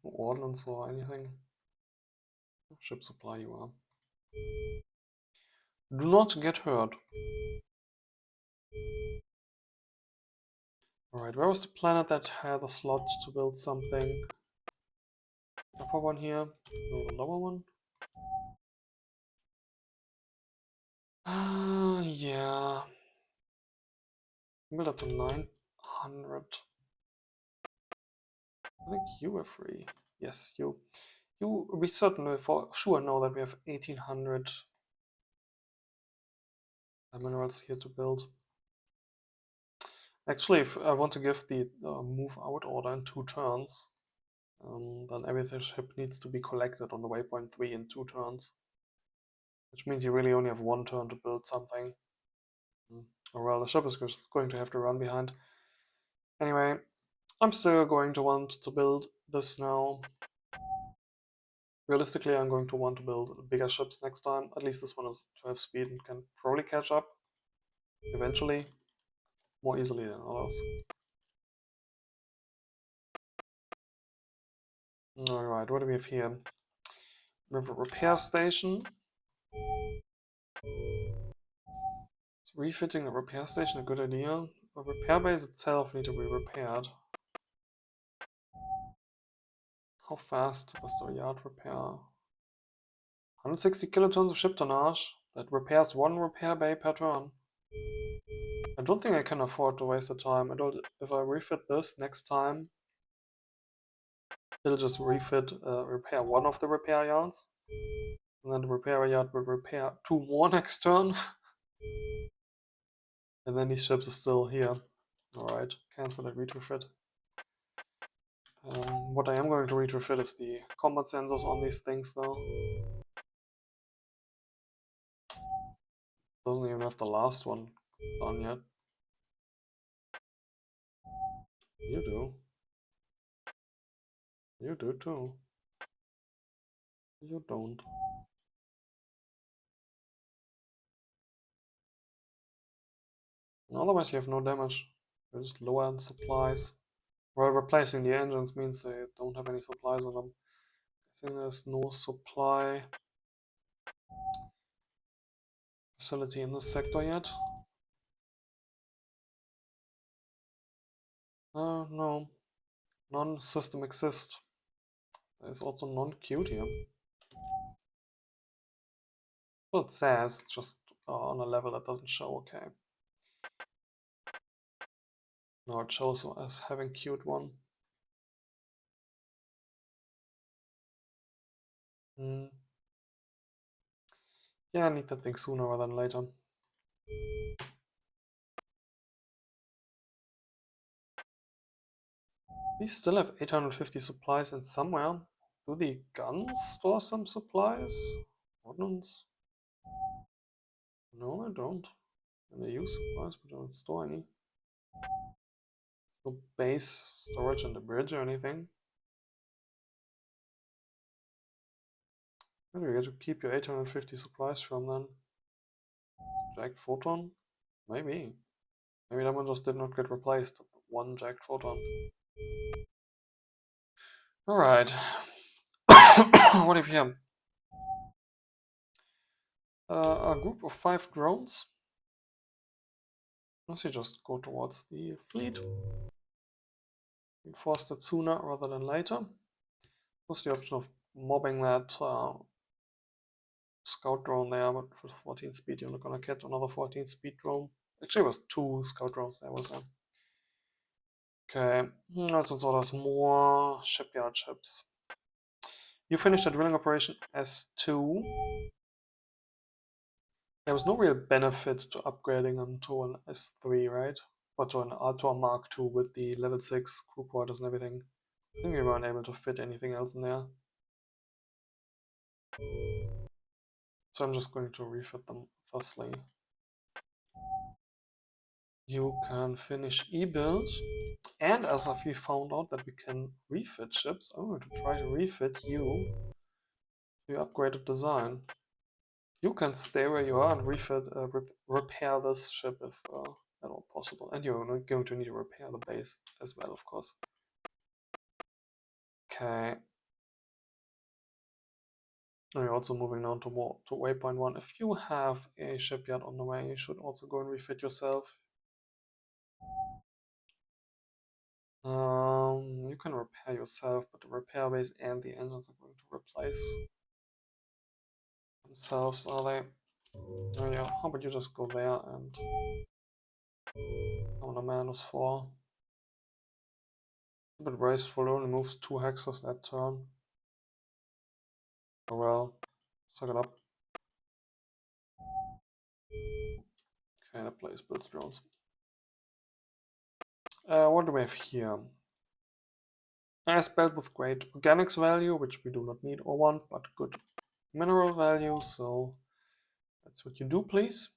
Speaker 1: Ordnance or anything. Ship supply you are. Do not get hurt. Alright, where was the planet that had a slot to build something? Upper one here? No, the lower one? Yeah. Build up to 900. I think you were free. Yes, you. We certainly for sure know that we have 1800 minerals here to build. Actually, if I want to give the move out order in 2 turns, then every ship needs to be collected on the waypoint 3 in 2 turns. Which means you really only have 1 turn to build something. Or well, the ship is just going to have to run behind. Anyway, I'm still going to want to build this now. Realistically, I'm going to want to build bigger ships next time. At least this one is 12 speed and can probably catch up eventually, more easily than others. Alright, what do we have here? We have a repair station. Is refitting a repair station a good idea? The repair base itself needs to be repaired. How fast does the yard repair? 160 kilotons of ship tonnage. That repairs 1 repair bay per turn. I don't think I can afford to waste the time. If I refit this next time, it'll just repair 1 of the repair yards. And then the repair yard will repair 2 more next turn. And then these ships are still here. Alright, cancel that retrofit. What I am going to retrofit is the combat sensors on these things though. Doesn't even have the last one done yet. You do. You do too. You don't. Otherwise you have no damage. You're just lower in supplies. Well, replacing the engines means they don't have any supplies on them. I think there's no supply facility in this sector yet. No. Non-system exists. There's also non-queued here. Well, it says, it's just on a level that doesn't show, okay. No, it shows as having queued one. Yeah, I need that thing sooner rather than later. We still have 850 supplies and somewhere. Do the guns store some supplies? Ordnance? No, I don't. And they use supplies, but don't store any. No base storage on the bridge or anything. Where do you get to keep your 850 supplies from then? Jagged photon? Maybe. Maybe that one just did not get replaced. One jagged photon. Alright. What have you here? A group of 5 drones. Let's just go towards the fleet. Enforce that sooner rather than later. What's the option of mobbing that scout drone there, but with 14 speed you're not gonna get another 14 speed drone. Actually it was 2 scout drones there, was there? Okay, let's also order some more shipyard ships. You finished a drilling operation S2. There was no real benefit to upgrading them to an S3, right? Or to a Mark II with the level 6 crew quarters and everything. I think we weren't able to fit anything else in there. So I'm just going to refit them firstly. You can finish E-build, and as if we found out that we can refit ships, I'm going to try to refit you to your upgraded design. You can stay where you are and refit, repair this ship if at all possible. And you're going to need to repair the base as well, of course. Okay. Now you're also moving down to waypoint 1. If you have a shipyard on the way, you should also go and refit yourself. You can repair yourself, but the repair base and the engines are going to replace themselves, are they? Oh yeah, how about you just go there and on a -4. A bit wasteful, only moves 2 hexes that turn. Oh well, suck it up. Okay, that plays builds drones. What do we have here? Nice belt with great organics value, which we do not need or want, but good mineral value, so that's what you do, please.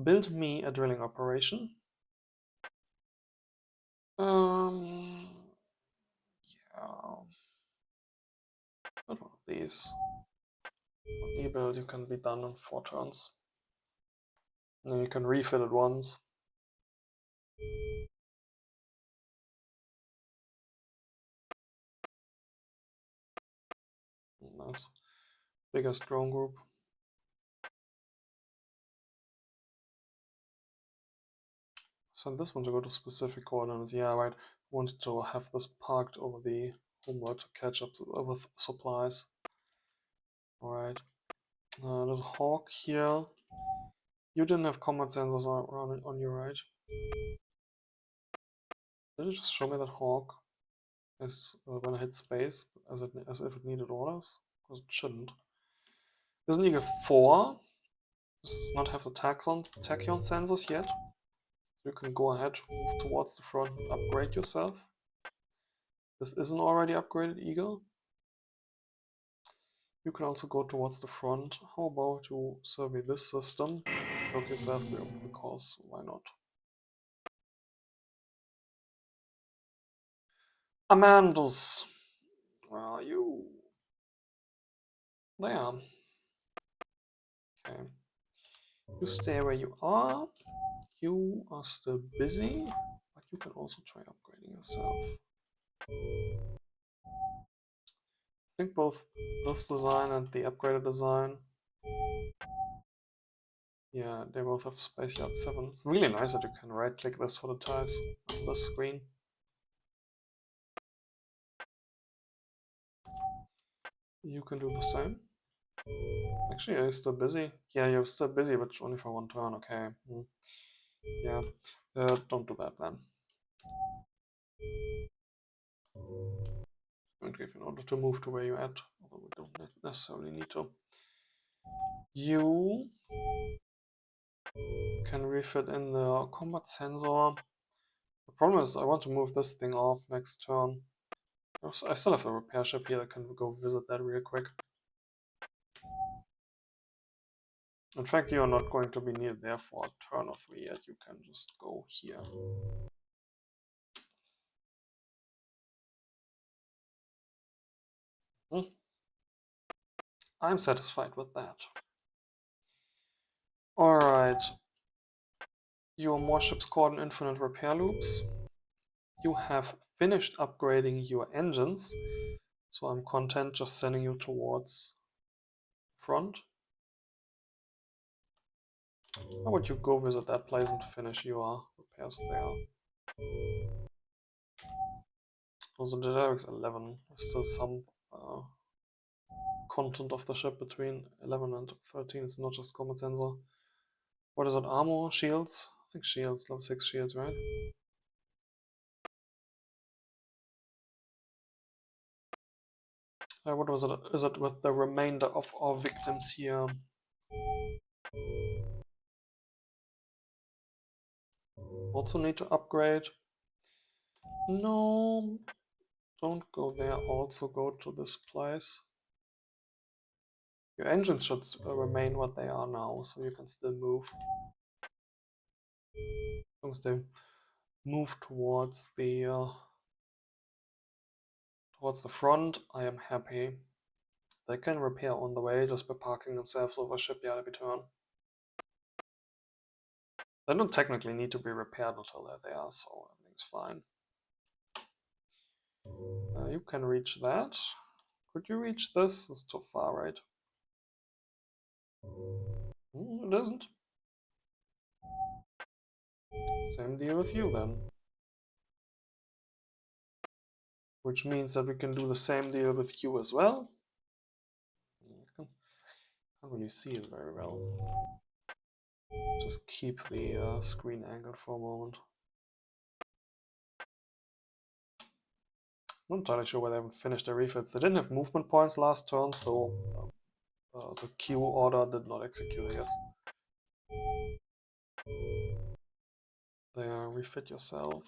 Speaker 1: Build me a drilling operation. Yeah. What one of these? On E-build you can be done in 4 turns. And then you can refit it once. Nice. Biggest drone group. Send this one to go to specific coordinates. Yeah, right. Wanted to have this parked over the homeworld to catch up with supplies. Alright. There's a hawk here. You didn't have combat sensors on you, right? Did it just show me that hawk as when I hit space, as if it needed orders? Because it shouldn't. Isn't Eagle 4? Does not have the tachyon sensors yet. You can go ahead, move towards the front and upgrade yourself. This is an already upgraded Eagle. You can also go towards the front. How about you survey this system? Look yourself, because why not? Amandus, where are you? There. Okay. You stay where you are. You are still busy, but you can also try upgrading yourself. I think both this design and the upgraded design, yeah, they both have space yard 7. It's really nice that you can right click this for the tiles on the screen. You can do the same. Actually, are you still busy? Yeah, you're still busy, but only for 1 turn, okay. Yeah, don't do that then. I'm going to give you an order to move to where you're at, although we don't necessarily need to. You can refit in the combat sensor. The problem is I want to move this thing off next turn. I still have a repair ship here. I can go visit that real quick. In fact, you are not going to be near there for a turn or 3 yet. You can just go here. I'm satisfied with that. Alright. Your more ships caught in infinite repair loops. You have finished upgrading your engines, so I'm content just sending you towards front. How about you go visit that place and finish your repairs there? Also, the Derek's 11. There's still some content of the ship between 11 and 13. It's not just combat sensor. What is it? Armor? Shields? I think shields. Level 6 shields, right? What was it? Is it with the remainder of our victims here? Also need to upgrade. No, don't go there. Also go to this place. Your engines should remain what they are now, so you can still move. As long as they move towards the front, I am happy. They can repair on the way just by parking themselves over shipyard every turn. They don't technically need to be repaired until they're there, so everything's fine. You can reach that. Could you reach this? It's too far, right? It isn't. Same deal with you then. Which means that we can do the same deal with you as well. I can't really see it very well. Just keep the screen angled for a moment. I'm not entirely sure why they haven't finished their refits. They didn't have movement points last turn, so the Q order did not execute, I guess. There, refit yourself.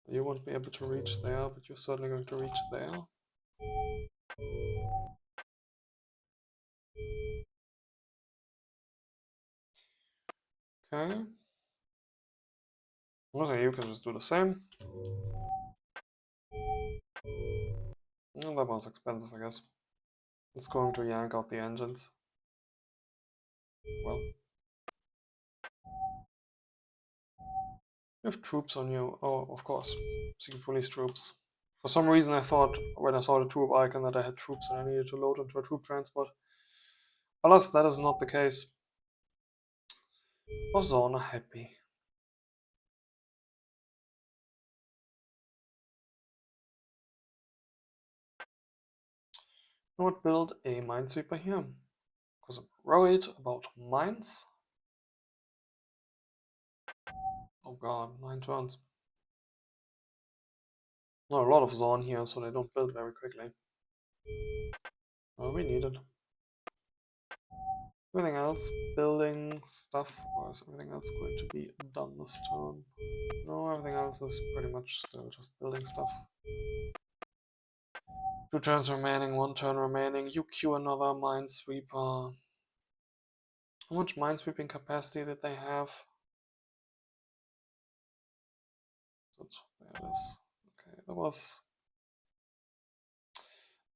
Speaker 1: You won't be able to reach there, but you're certainly going to reach there. Okay. Also, you can just do the same. That was expensive, I guess. It's going to yank out the engines. Well. You have troops on you. Oh, of course. Secret police troops. For some reason I thought, when I saw the troop icon, that I had troops and I needed to load into a troop transport. Alas, that is not the case. Ozona happy. I would build a minesweeper here. Because I'm worried about mines. Oh god, 9 turns. Not a lot of Zorn here, so they don't build very quickly. We need it. Everything else, building stuff, or is everything else going to be done this turn? No, everything else is pretty much still just building stuff. 2 turns remaining, 1 turn remaining. You queue another minesweeper. How much minesweeping capacity did they have? There it is. Okay, that was.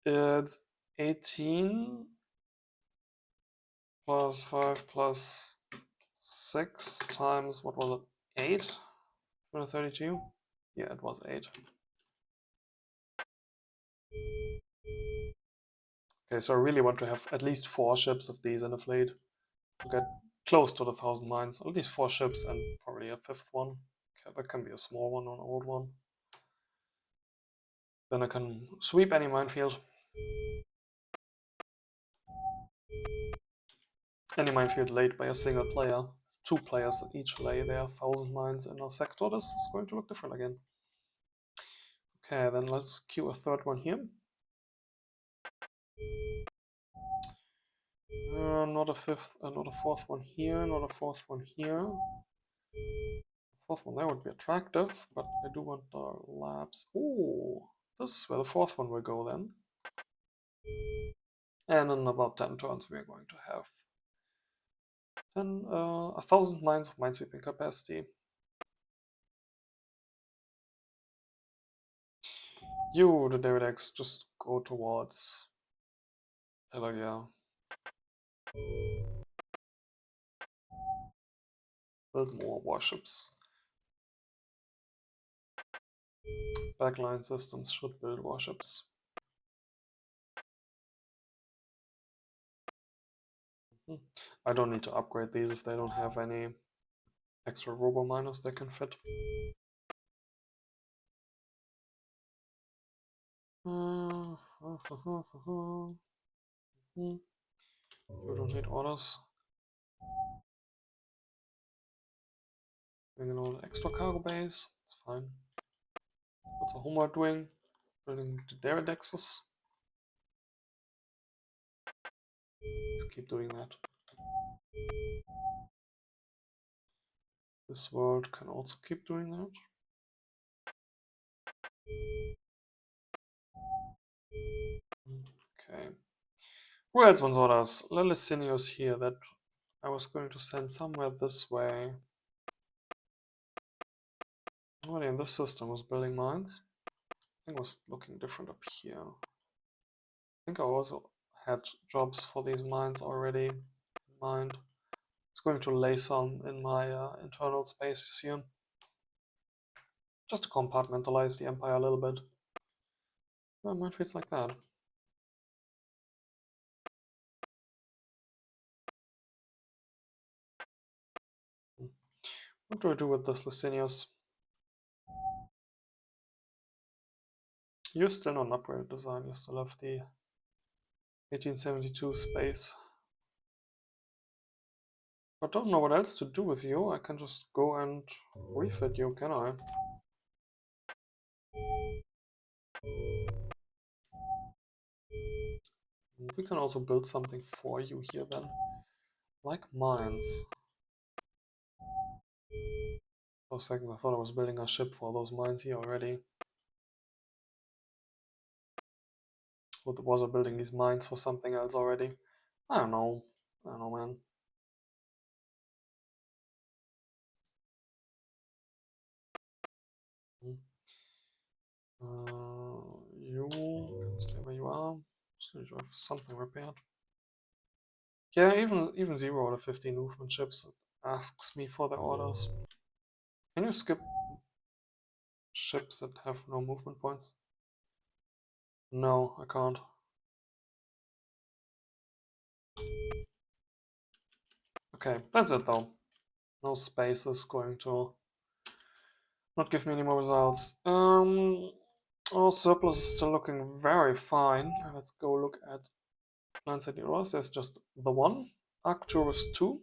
Speaker 1: It's 18 plus 5 plus 6 times, what was it? 8? 232? Yeah, it was 8. Okay, so I really want to have at least 4 ships of these in a fleet to get close to the 1000 mines. At least 4 ships and probably a 5th one. Okay, that can be a small one or an old one. Then I can sweep any minefield. Any minefield laid by a single player. 2 players that each lay their 1000 mines in a sector. This is going to look different again. Okay, then let's queue a 3rd one here. Not a 5th, not a 4th one here, not a 4th one here. 4th one there would be attractive, but I do want the labs. Oh, this is where the 4th one will go then. And in about 10 turns we are going to have 1,000 mines of minesweeping capacity. You, the David X, just go towards Pelagia. Build more warships. Backline systems should build warships. I don't need to upgrade these if they don't have any extra robo miners they can fit. You don't need orders. Bring an extra cargo base. It's fine. What's the homework doing? Building the Deredexes. Let's keep doing that. This world can also keep doing that. Okay. Who else wants orders? Lelicinius here that I was going to send somewhere this way. Nobody in this system was building mines. I think it was looking different up here. I think I also had jobs for these mines already in mind. I was going to lay some in my internal spaces here. Just to compartmentalize the empire a little bit. Well, minefields like that. What do I do with this Licinius? You're still not an upgraded design, you still have the 1872 space. I don't know what else to do with you. I can just go and refit you, can I? We can also build something for you here then. Like mines. For a second I thought I was building a ship for those mines here already. Or was I building these mines for something else already? I don't know. I don't know, man. You can stay where you are. So you have something repaired. Yeah, even 0 out of 15 movement ships asks me for the orders. Can you skip ships that have no movement points? No, I can't. Okay, that's it though. No space is going to not give me any more results. Our surplus is still looking very fine. Let's go look at plans at orders. There's just the one. Arcturus 2.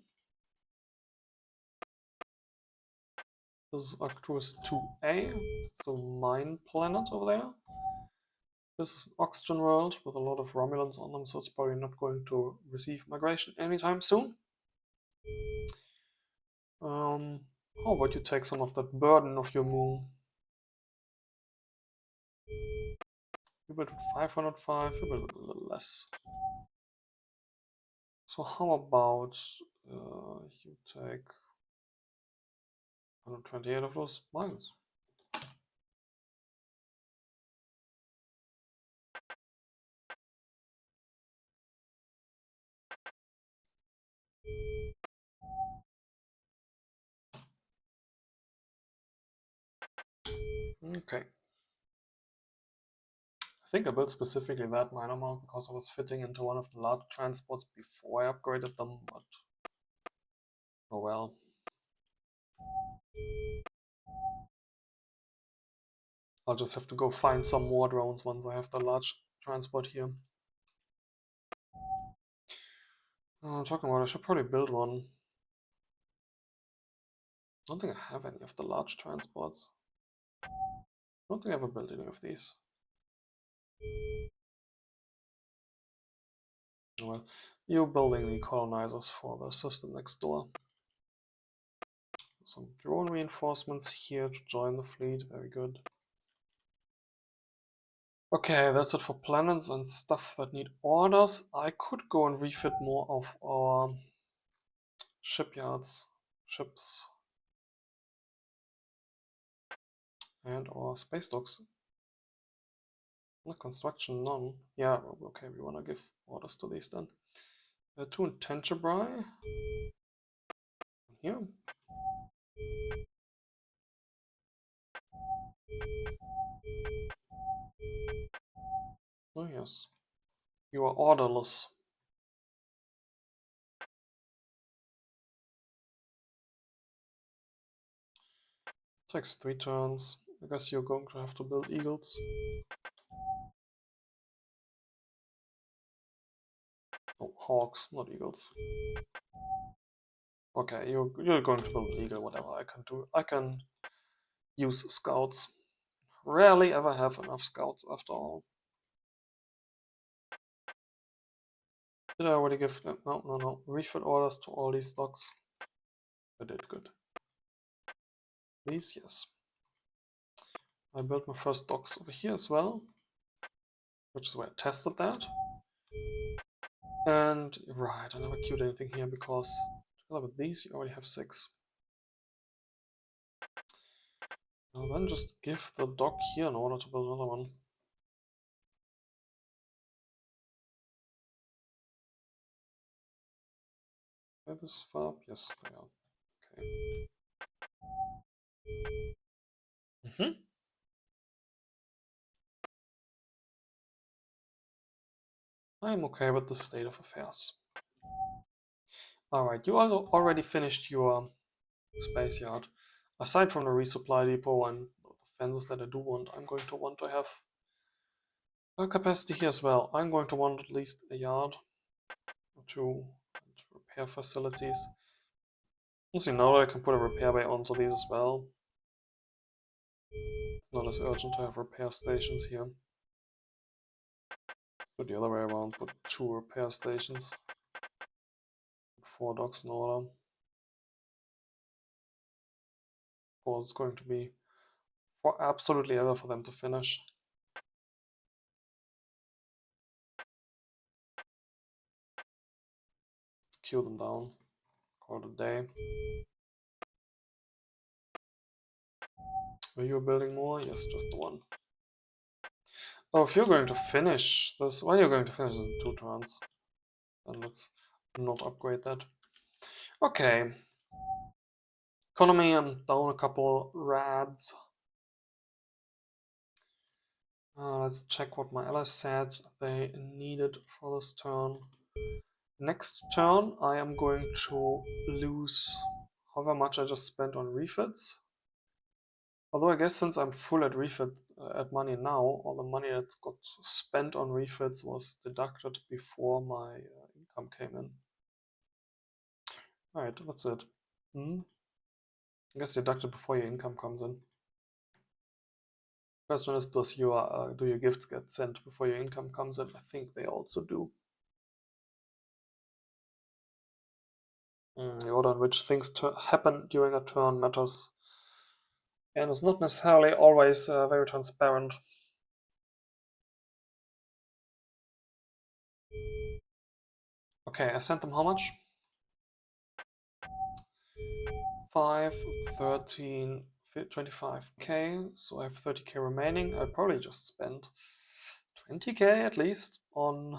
Speaker 1: This is Arcturus 2A. It's the mine planet over there. This is an oxygen world with a lot of Romulans on them, so it's probably not going to receive migration anytime soon. How about you take some of that burden off your moon? You build with 505, you build with a little less. So how about you take 128 of those mines? Okay. I think I built specifically that mine amount because I was fitting into one of the large transports before I upgraded them, but oh well. I'll just have to go find some more drones once I have the large transport here. Talking about, I should probably build one. I don't think I have any of the large transports. I don't think I ever built any of these. Well, you're building the colonizers for the system next door. Some drone reinforcements here to join the fleet, very good. Okay, that's it for planets and stuff that need orders. I could go and refit more of our shipyards, ships, and our space docks. The construction, none. Yeah, okay, we want to give orders to these then. 2 in Tenchebrai. Here. Oh yes. You are orderless. Takes 3 turns. I guess you're going to have to build eagles. Oh, hawks, not eagles. Okay, you're going to build an eagle, whatever I can do. I can use scouts. Rarely ever have enough scouts after all. Did I already give them? No. Refit orders to all these docks. I did good. These, yes. I built my first docks over here as well, which is where I tested that. And right, I never queued anything here because together with these you already have 6. Now then just give the dock here in order to build another one. Where this far up? Yes, they are. Okay. I'm okay with the state of affairs. Alright, you also already finished your space yard. Aside from the resupply depot and the fences that I do want, I'm going to want to have a capacity here as well. I'm going to want at least a yard or two and repair facilities. As you know, I can put a repair bay onto these as well. It's not as urgent to have repair stations here. So the other way around, put 2 repair stations. 4 docks in order. Of course, it's going to be for absolutely ever for them to finish. Let's queue them down. Call it a day. Are you building more? Yes, just the one. Oh, if you're going to finish this, well, you're going to finish this in 2 turns. Then let's not upgrade that. Okay. Economy, I'm down a couple rads. Let's check what my allies said they needed for this turn. Next turn, I am going to lose however much I just spent on refits. Although I guess since I'm full at refit at money now, all the money that got spent on refits was deducted before my income came in. Alright, that's it. I guess deducted before your income comes in. Question is, do your gifts get sent before your income comes in? I think they also do. The order in which things happen during a turn matters, and it's not necessarily always very transparent. Okay, I sent them how much? 5, 13, 25k, so I have 30k remaining. I'll probably just spend 20k at least on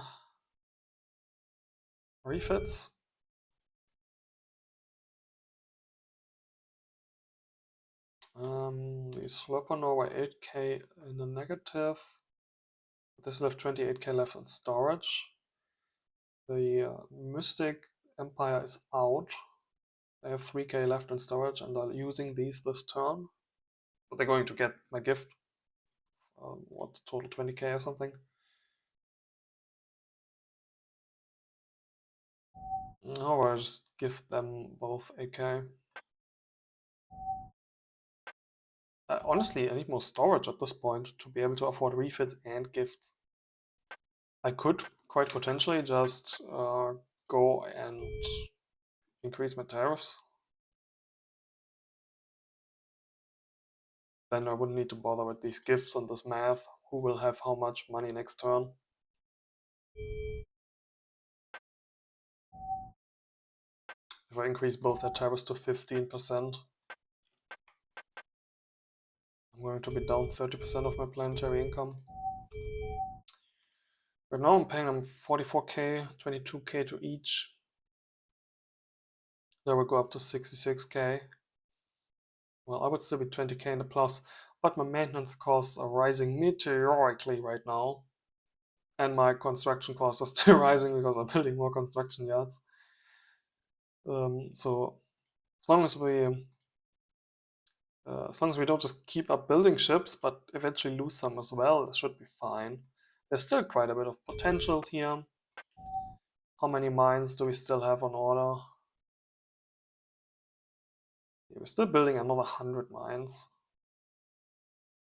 Speaker 1: refits. The Slurper were 8k in the negative. This left 28k left in storage. The Mystic Empire is out. I have 3k left in storage and are using these this turn. But they're going to get my gift. What, total 20k or something? No, I'll just give them both AK. Honestly, I need more storage at this point to be able to afford refits and gifts. I could quite potentially just go and increase my tariffs. Then I wouldn't need to bother with these gifts and this math. Who will have how much money next turn? If I increase both their tariffs to 15%, I'm going to be down 30% of my planetary income. Right now I'm paying them 44k, 22k to each. That will go up to 66k. Well, I would still be 20k in the plus, but my maintenance costs are rising meteorically right now. And my construction costs are still rising because I'm building more construction yards. So as long as we don't just keep up building ships, but eventually lose some as well, it should be fine. There's still quite a bit of potential here. How many mines do we still have on order? Yeah, we're still building another 100 mines.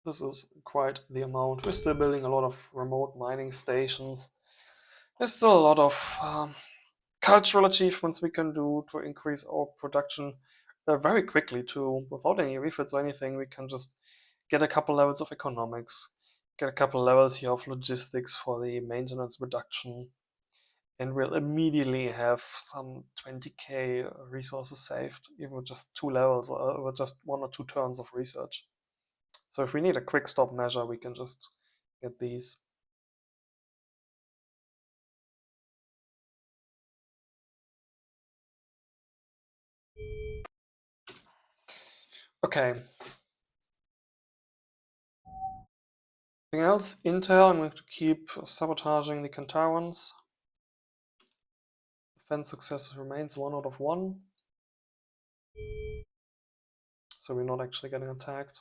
Speaker 1: This is quite the amount. We're still building a lot of remote mining stations. There's still a lot of cultural achievements we can do to increase our production very quickly too. Without any refits or anything, we can just get a couple levels of economics, get a couple levels here of logistics for the maintenance reduction, and we'll immediately have some 20k resources saved, even with just 2 levels or with just 1 or 2 turns of research. So if we need a quick stop measure, we can just get these. Okay. Anything else? Intel, I'm going to keep sabotaging the Kantarans. Defense success remains 1 out of 1. So we're not actually getting attacked.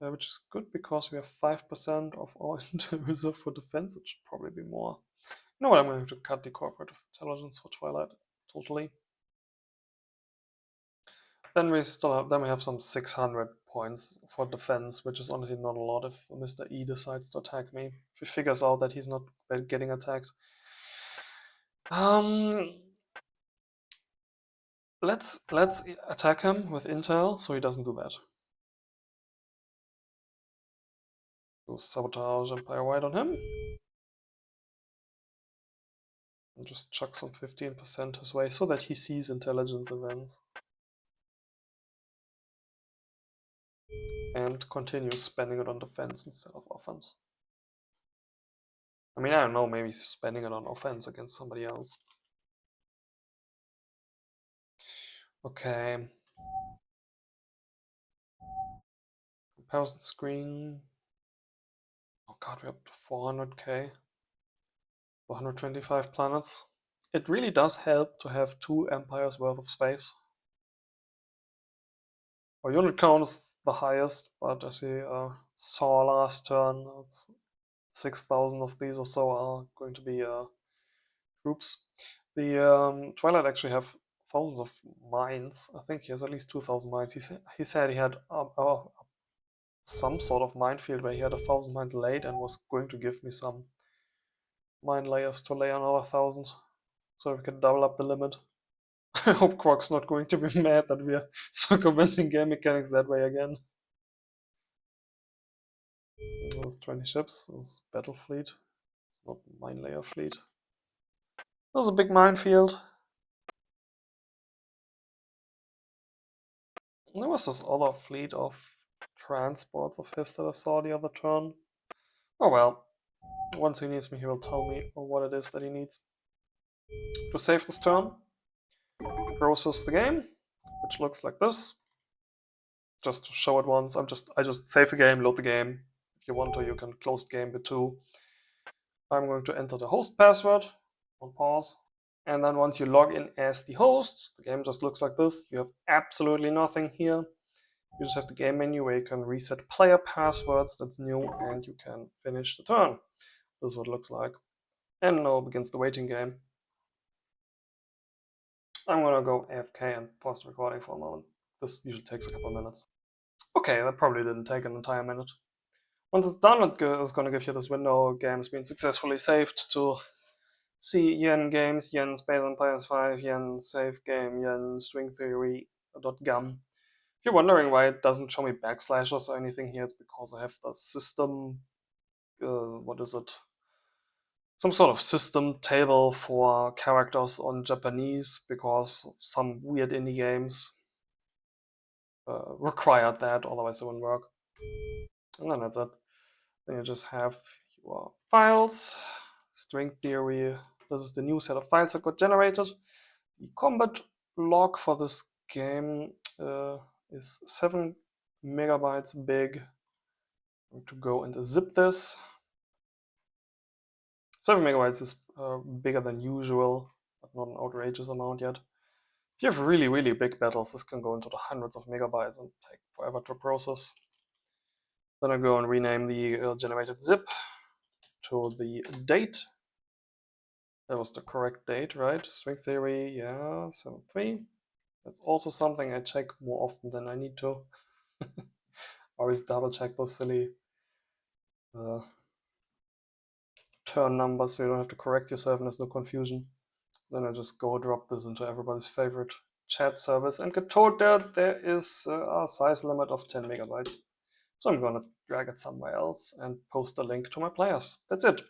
Speaker 1: Which is good because we have 5% of our intel reserve for defense. It should probably be more. You know what? I'm going to cut the corporate intelligence for Twilight totally. Then we still have, then we have some 600 points for defense, which is honestly not a lot if Mr. E decides to attack me. If he figures out that he's not getting attacked. Let's attack him with intel so he doesn't do that. So sabotage Empire Wide on him. And just chuck some 15% his way so that he sees intelligence events. And continue spending it on defense instead of offense. I mean, I don't know, maybe spending it on offense against somebody else. Okay. Comparison screen. Oh god, we're up to 400k. 425 planets. It really does help to have 2 empires worth of space. Our unit count is the highest, but as you saw last turn, it's 6,000 of these or so are going to be troops. The Twilight actually have thousands of mines. I think he has at least 2,000 mines. He said he had some sort of minefield where he had 1,000 mines laid and was going to give me some mine layers to lay another 1,000, so we can double up the limit. I hope Quark's not going to be mad that we are circumventing game mechanics that way again. Those 20 ships, this battle fleet, not mine layer fleet. There's a big minefield. There was this other fleet of transports of his that I saw the other turn. Oh well. Once he needs me, he will tell me what it is that he needs. To save this turn, process the game, which looks like this. Just to show it once, I just save the game, load the game. If you want to, you can close the game with 2. I'm going to enter the host password on pause. And then once you log in as the host, the game just looks like this. You have absolutely nothing here. You just have the game menu where you can reset player passwords, that's new, and you can finish the turn. This is what it looks like. And now begins the waiting game. I'm gonna go AFK and pause the recording for a moment. This usually takes a couple of minutes. Okay, that probably didn't take an entire minute. Once it's done, it's gonna give you this window, game has been successfully saved, to see yen games, yen space empires 5, yen save game, yen string theory.gum. If you're wondering why it doesn't show me backslashes or anything here, it's because I have the system, what is it? Some sort of system table for characters on Japanese, because some weird indie games required that, otherwise it wouldn't work. And then that's it. Then you just have your files, string theory. This is the new set of files that got generated. The combat log for this game is 7 megabytes big. I'm going to go and zip this. 7 megabytes is bigger than usual, but not an outrageous amount yet. If you have really, really big battles, this can go into the hundreds of megabytes and take forever to process. Then I go and rename the generated zip to the date. That was the correct date, right? String theory, yeah, 7.3. That's also something I check more often than I need to. Always double check those silly turn numbers so you don't have to correct yourself and there's no confusion. Then I just go drop this into everybody's favorite chat service and get told that there is a size limit of 10 megabytes. So I'm gonna drag it somewhere else and post a link to my players. That's it.